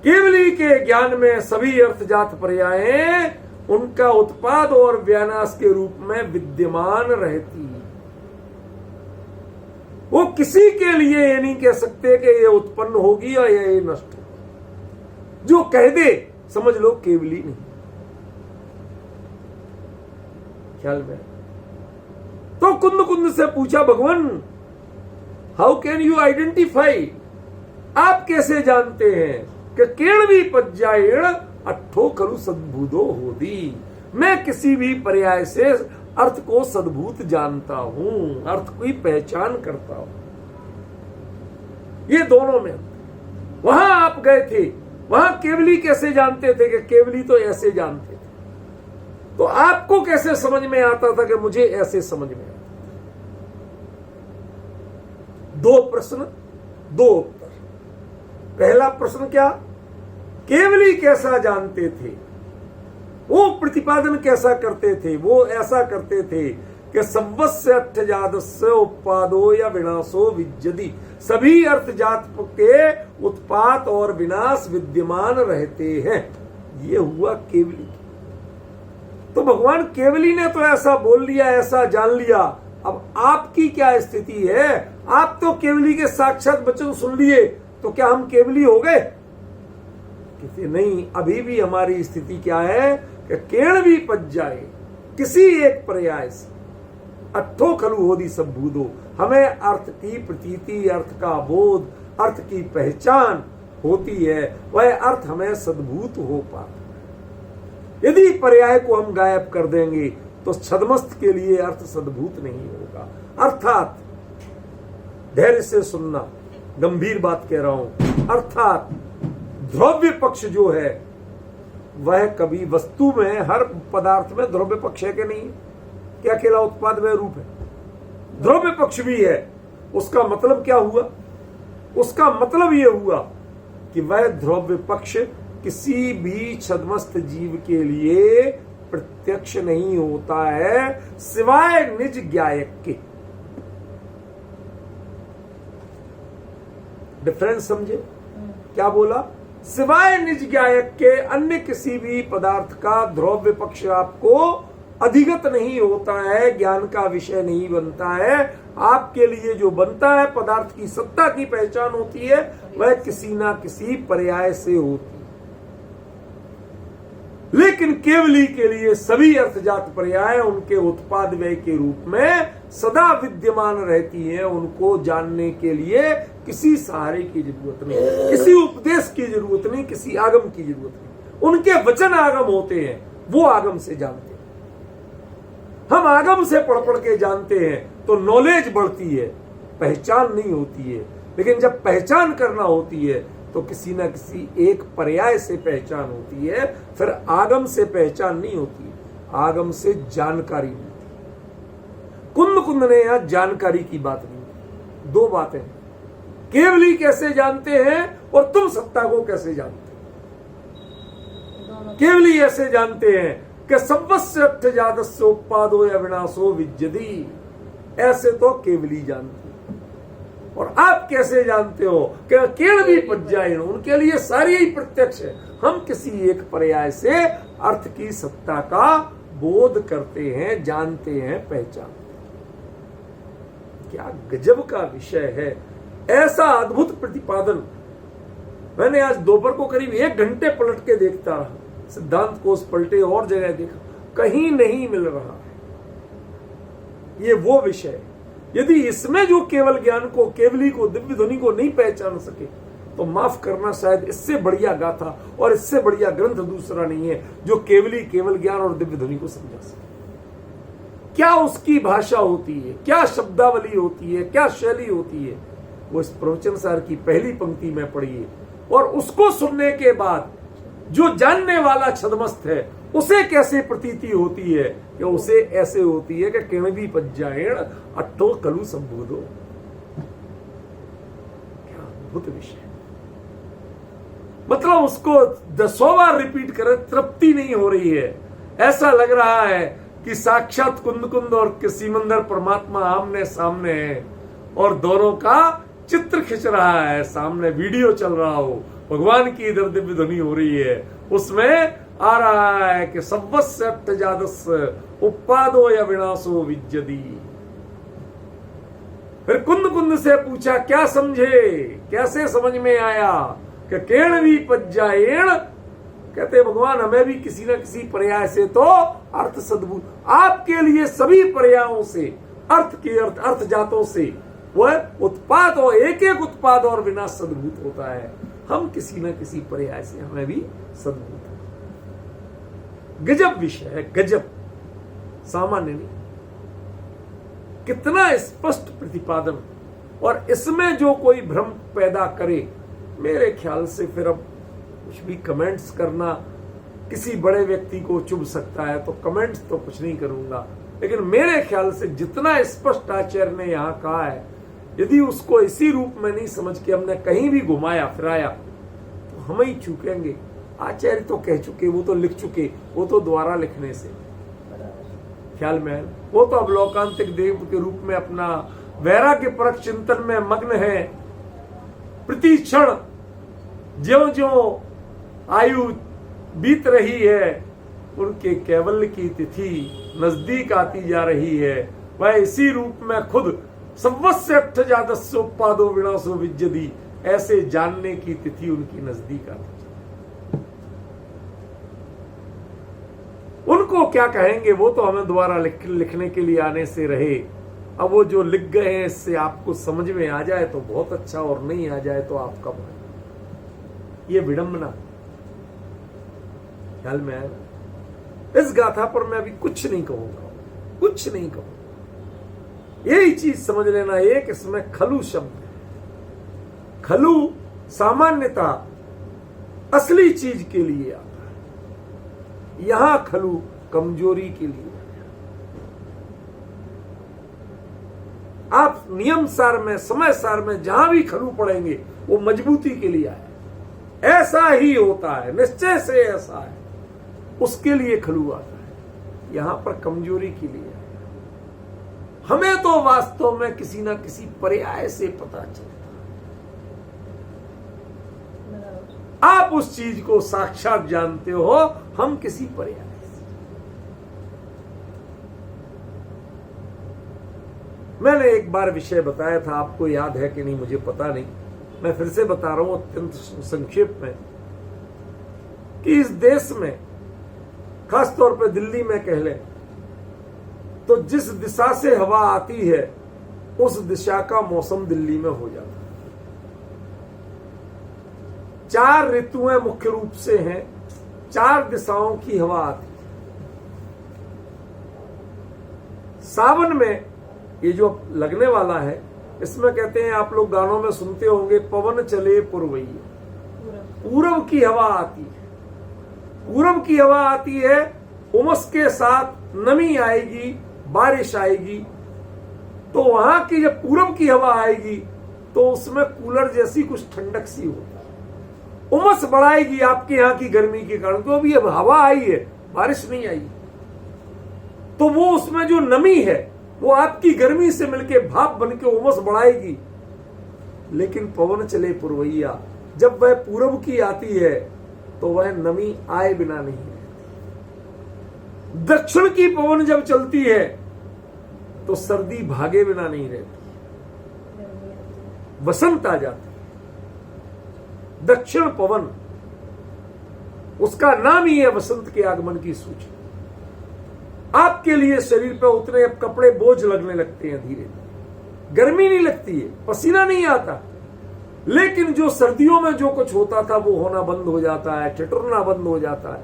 केवली के ज्ञान में सभी अर्थजात पर्याय उनका उत्पाद और विनाश के रूप में विद्यमान रहती है। वो किसी के लिए ये नहीं कह सकते कि ये उत्पन्न होगी या ये नष्ट होगी। जो कह दे समझ लो केवली नहीं। ख्याल में? तो कुंद कुंद से पूछा भगवान, हाउ कैन यू आइडेंटिफाई, आप कैसे जानते हैं कि केण भी पज्जाएण अट्ठो खलु सद्भूतो होदी। मैं किसी भी पर्याय से अर्थ को सद्भूत जानता हूं, अर्थ की पहचान करता हूं। ये दोनों में वहां आप गए थे, वहां केवली कैसे जानते थे कि केवली तो ऐसे जानते थे, तो आपको कैसे समझ में आता था कि मुझे ऐसे समझ में आता? दो प्रश्न, दो उत्तर। पहला प्रश्न क्या, केवली कैसा जानते थे, वो प्रतिपादन कैसा करते थे? वो ऐसा करते थे कि सर्वस्य अर्थजातस्य उत्पादो या विनाशो विद्यति, सभी अर्थजात के उत्पाद और विनाश विद्यमान रहते हैं। ये हुआ केवली। तो भगवान केवली ने तो ऐसा बोल लिया, ऐसा जान लिया, अब आपकी क्या स्थिति है? आप तो केवली के साक्षात वचन सुन लिए, तो क्या हम केवली हो गए? कहते नहीं, अभी भी हमारी स्थिति क्या है कि केण भी पच जाए किसी एक पर्याय से, अट्ठो खलु होदी संभूदो, हमें अर्थ की प्रतीति, अर्थ का बोध, अर्थ की पहचान होती है, वह अर्थ हमें सद्भूत हो पाता। यदि पर्याय को हम गायब कर देंगे तो छद्मस्त के लिए अर्थ सद्भूत नहीं होगा। अर्थात धैर्य से सुनना, गंभीर बात कह रहा हूं, अर्थात द्रव्य पक्ष जो है वह कभी वस्तु में, हर पदार्थ में द्रव्य पक्ष है कि नहीं? क्या अकेला उत्पाद वह रूप है? द्रव्य पक्ष भी है। उसका मतलब क्या हुआ? उसका मतलब यह हुआ कि वह द्रव्य पक्ष किसी भी छद्मस्त जीव के लिए प्रत्यक्ष नहीं होता है सिवाय निज ज्ञायक के। डिफरेंस समझे? क्या बोला? सिवाय निज ज्ञायक के अन्य किसी भी पदार्थ का द्रव्य पक्ष आपको अधिगत नहीं होता है, ज्ञान का विषय नहीं बनता है। आपके लिए जो बनता है, पदार्थ की सत्ता की पहचान होती है, वह किसी ना किसी पर्याय से होती है। लेकिन केवली के लिए सभी अर्थजात पर्याय उनके उत्पाद व्यय के रूप में सदा विद्यमान रहती हैं। उनको जानने के लिए किसी सहारे की जरूरत नहीं, किसी उपदेश की जरूरत नहीं, किसी आगम की जरूरत नहीं। उनके वचन आगम होते हैं, वो आगम से जानते हैं। हम आगम से पढ़ के जानते हैं तो नॉलेज बढ़ती है, पहचान नहीं होती है। लेकिन जब पहचान करना होती है तो किसी ना किसी एक पर्याय से पहचान होती है, फिर आगम से पहचान नहीं होती है, आगम से जानकारी मिलती है। कुंद ने यहां जानकारी की बात नहीं, दो बातें, केवली कैसे जानते हैं और तुम सत्ता को कैसे जानते हो। केवली ऐसे जानते हैं कि सर्वस्य अर्थजातस्य उत्पादो या विनाशो विद्यति, ऐसे तो केवली जानते। और आप कैसे जानते हो कि केण भी पच जाए, उनके लिए सारी ही प्रत्यक्ष है। हम किसी एक पर्याय से अर्थ की सत्ता का बोध करते हैं, जानते हैं, पहचानते हैं। क्या गजब का विषय है, ऐसा अद्भुत प्रतिपादन। मैंने आज दोपहर को करीब 1 घंटे पलट के देखता रहा, सिद्धांत कोश पलटे और जगह देखा, कहीं नहीं मिल रहा है ये वो विषय। यदि इसमें जो केवल ज्ञान को, केवली को, दिव्य ध्वनि को नहीं पहचान सके तो माफ करना, शायद इससे बढ़िया गाथा और इससे बढ़िया ग्रंथ दूसरा नहीं है जो केवली, केवल ज्ञान और दिव्य ध्वनि को समझा सके। क्या उसकी भाषा होती है, क्या शब्दावली होती है, क्या शैली होती है, वो इस प्रवचन सार की पहली पंक्ति में पढ़िए। और उसको सुनने के बाद जो जानने वाला छद्मस्त है उसे कैसे प्रतीति होती है कि उसे ऐसे होती है कि किण भी पच जाएण अट्ठो कलु संबोधो। क्या अद्भुत विषय, मतलब उसको 100 बार रिपीट करे तृप्ति नहीं हो रही है। ऐसा लग रहा है कि साक्षात कुंद और सिमंदर परमात्मा आमने सामने है और दोनों का चित्र खिंच रहा है, सामने वीडियो चल रहा हो, भगवान की इधर दिव्य ध्वनि हो रही है, उसमें आ रहा है कि सर्वस्य अर्थजातस्य उत्पादो या विनाशो विद्यति। फिर कुंद से पूछा, क्या समझे, कैसे समझ में आया कि केण भी पच जाएण। कहते भगवान हमें भी किसी न किसी पर्याय से तो अर्थ सद्भूत, आपके लिए सभी पर्यायों से, अर्थ के अर्थ जातों से वह उत्पाद और एक एक उत्पाद और विनाश सद्भूत होता है। हम किसी न किसी पर्याय से हमें भी सद्भूत है। गजब विषय है, गजब, सामान्य नहीं। कितना स्पष्ट प्रतिपादन, और इसमें जो कोई भ्रम पैदा करे मेरे ख्याल से फिर अब कुछ भी कमेंट्स करना किसी बड़े व्यक्ति को चुभ सकता है, तो कमेंट्स तो कुछ नहीं करूंगा। लेकिन मेरे ख्याल से जितना स्पष्ट आचार्य ने यहाँ कहा है, यदि उसको इसी रूप में नहीं समझ के हमने कहीं भी घुमाया फिराया तो हम ही चूकेंगे। आचार्य तो कह चुके, वो तो लिख चुके, वो तो द्वारा लिखने से ख्याल में है। वो तो अब लोकांतिक देव के रूप में अपना वैराग्य परक चिंतन में मग्न है। प्रति क्षण ज्यों ज्यों आयु बीत रही है, उनके कैवल्य की तिथि नजदीक आती जा रही है। वह इसी रूप में खुद सर्वस्य अट्ठजादस्योपादो विनाशो विद्यति, ऐसे जानने की तिथि उनकी नजदीक आती। उनको क्या कहेंगे, वो तो हमें दोबारा लिखने के लिए आने से रहे। अब वो जो लिख गए हैं, इससे आपको समझ में आ जाए तो बहुत अच्छा, और नहीं आ जाए तो आपका भाई। ये विडंबना ख्याल में आया। इस गाथा पर मैं अभी कुछ नहीं कहूंगा, कुछ नहीं कहूंगा। यही चीज समझ लेना, एक इसमें खलु शब्द है। खलु सामान्यता असली चीज के लिए आता है, यहां खलु कमजोरी के लिए। आप नियम सार में, समय सार में जहां भी खलु पढ़ेंगे वो मजबूती के लिए आए। ऐसा ही होता है, निश्चय से ऐसा है, उसके लिए खलु आता है। यहां पर कमजोरी के लिए आया। हमें तो वास्तव में किसी ना किसी पर्याय से पता चलता है। आप उस चीज को साक्षात जानते हो, हम किसी पर्याय से। मैंने एक बार विषय बताया था, आपको याद है कि नहीं मुझे पता नहीं, मैं फिर से बता रहा हूं अत्यंत संक्षेप में, कि इस देश में खासतौर पर दिल्ली में कह लें तो जिस दिशा से हवा आती है उस दिशा का मौसम दिल्ली में हो जाता है। 4 ऋतुएं मुख्य रूप से हैं, 4 दिशाओं की हवा आती है। सावन में ये जो लगने वाला है, इसमें कहते हैं, आप लोग गानों में सुनते होंगे, पवन चले पुरवैया। पूरब की हवा आती है, पूरब की हवा आती है, उमस के साथ नमी आएगी, बारिश आएगी। तो वहां की जब पूरब की हवा आएगी तो उसमें कूलर जैसी कुछ ठंडक सी होती है। उमस बढ़ाएगी आपके यहां की गर्मी के कारण। तो अभी अब हवा आई है, बारिश नहीं आई, तो वो उसमें जो नमी है वो आपकी गर्मी से मिलके भाप बन के उमस बढ़ाएगी। लेकिन पवन चले पुरवैया, जब वह पूरब की आती है तो वह नमी आए बिना नहीं रहती। दक्षिण की पवन जब चलती है तो सर्दी भागे बिना नहीं रहती, वसंत आ जाती है। दक्षिण पवन, उसका नाम ही है वसंत के आगमन की सूचना। आपके लिए शरीर पे उतने अब कपड़े बोझ लगने लगते हैं, धीरे धीरे गर्मी नहीं लगती है, पसीना नहीं आता। लेकिन जो सर्दियों में जो कुछ होता था वो होना बंद हो जाता है, ठिठुरना बंद हो जाता है,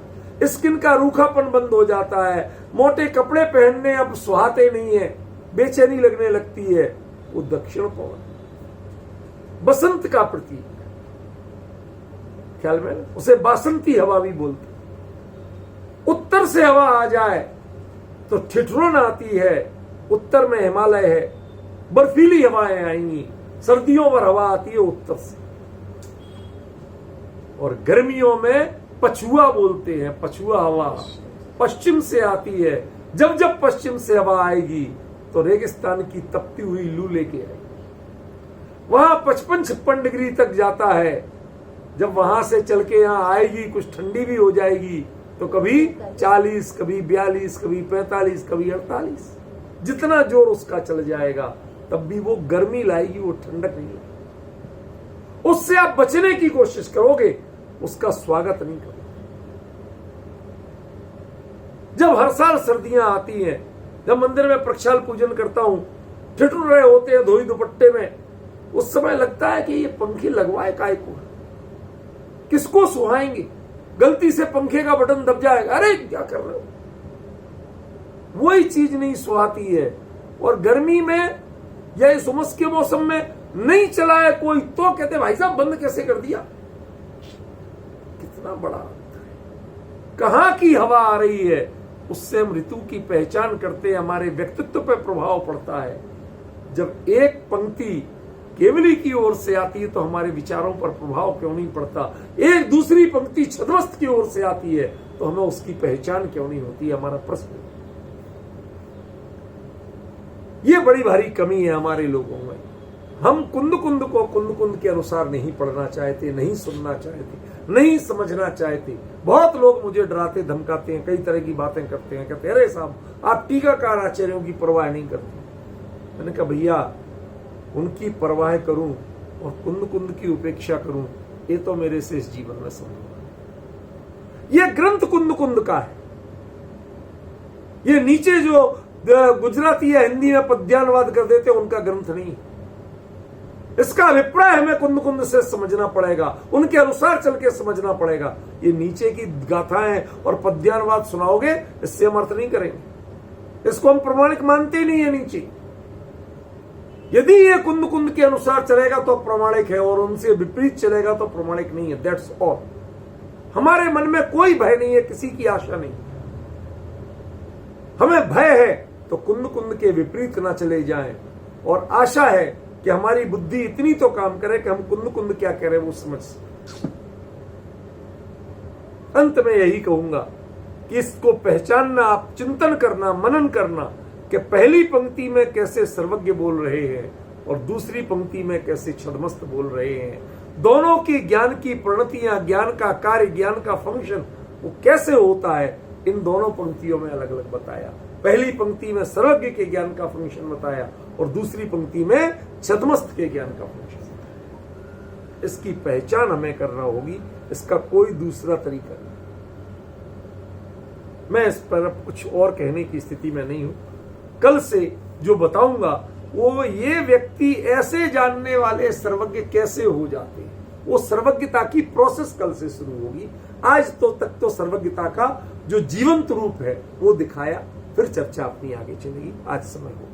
स्किन का रूखापन बंद हो जाता है, मोटे कपड़े पहनने अब सुहाते नहीं है, बेचैनी लगने लगती है। वो दक्षिण पवन बसंत का प्रतीक, ख्याल में उसे बासंती हवा भी बोलते। उत्तर से हवा आ जाए तो ठिठुरन आती है। उत्तर में हिमालय है, बर्फीली हवाएं आएंगी। सर्दियों में हवा आती है उत्तर से, और गर्मियों में पछुआ बोलते हैं, पछुआ हवा पश्चिम से आती है। जब जब पश्चिम से हवा आएगी तो रेगिस्तान की तपती हुई लू लेके आएगी। वहां 55-56 डिग्री तक जाता है। जब वहां से चल के यहां आएगी, कुछ ठंडी भी हो जाएगी, तो कभी 40, कभी 42, कभी 45, कभी 48, जितना जोर उसका चल जाएगा तब भी वो गर्मी लाएगी, वो ठंडक नहीं लाएगी। उससे आप बचने की कोशिश करोगे, उसका स्वागत नहीं करोगे। जब हर साल सर्दियां आती हैं, जब मंदिर में प्रक्षाल पूजन करता हूं, ठिठुर रहे होते हैं धोई दुपट्टे में, उस समय लगता है कि ये पंखे लगवाए काय को, किसको सुहाएंगे। गलती से पंखे का बटन दब जाएगा, अरे क्या कर रहे हो, वही चीज नहीं सुहाती है। और गर्मी में या इस उमस के मौसम में नहीं चलाए कोई तो कहते भाई साहब बंद कैसे कर दिया। कितना बड़ा अंतर है। कहां की हवा आ रही है उससे हम ऋतु की पहचान करते हैं, हमारे व्यक्तित्व पर प्रभाव पड़ता है। जब एक पंक्ति केवली की ओर से आती है तो हमारे विचारों पर प्रभाव क्यों नहीं पड़ता। एक दूसरी पंक्ति छद्मस्त की ओर से आती है तो हमें उसकी पहचान क्यों नहीं होती, हमारा प्रश्न। ये बड़ी भारी कमी है हमारे लोगों में। हम कुंद कुंद को कुंद कुंद के अनुसार नहीं पढ़ना चाहते, नहीं सुनना चाहते, नहीं समझना चाहते। बहुत लोग मुझे डराते धमकाते हैं, कई तरह की बातें करते हैं, कहते हैं अरे साहब आप टीकाकार आचार्यों की परवाह नहीं करते। मैंने कहा भैया उनकी परवाह करूं और कुंद कुंद की उपेक्षा करूं, ये तो मेरे से इस जीवन में संभव। यह ग्रंथ कुंद कुंद का है। ये नीचे जो गुजराती या हिंदी में पद्यानुवाद कर देते उनका ग्रंथ नहीं। इसका अभिप्राय हमें कुंद कुंद से समझना पड़ेगा, उनके अनुसार चल के समझना पड़ेगा। ये नीचे की गाथाएं और पद्यानुवाद सुनाओगे इससे हम अर्थ नहीं करेंगे, इसको हम प्रमाणिक मानते ही नहीं है। नीचे यदि ये कुंद कुंद के अनुसार चलेगा तो प्रमाणिक है और उनसे विपरीत चलेगा तो प्रमाणिक नहीं है। That's all. हमारे मन में कोई भय नहीं है, किसी की आशा नहीं। हमें भय है तो कुंद कुंद के विपरीत ना चले जाएं, और आशा है कि हमारी बुद्धि इतनी तो काम करे कि हम कुंद कुंद क्या कह रहे हैं वो समझ। अंत में यही कहूंगा कि इसको पहचानना, आप चिंतन करना, मनन करना कि पहली पंक्ति में कैसे सर्वज्ञ बोल रहे हैं और दूसरी पंक्ति में कैसे छद्मस्त बोल रहे हैं। दोनों की ज्ञान की प्रणतियां, ज्ञान का कार्य, ज्ञान का फंक्शन वो कैसे होता है, इन दोनों पंक्तियों में अलग अलग बताया। पहली पंक्ति में सर्वज्ञ के ज्ञान का फंक्शन बताया और दूसरी पंक्ति में छद्मस्त के ज्ञान का फंक्शन। इसकी पहचान हमें करना होगी, इसका कोई दूसरा तरीका नहीं। मैं इस पर कुछ और कहने की स्थिति में नहीं हूं। कल से जो बताऊंगा वो ये व्यक्ति ऐसे जानने वाले सर्वज्ञ कैसे हो जाते हैं, वो सर्वज्ञता की प्रोसेस कल से शुरू होगी। आज तो तक तो सर्वज्ञता का जो जीवंत रूप है वो दिखाया, फिर चर्चा अपनी आगे चलेगी। आज समय हो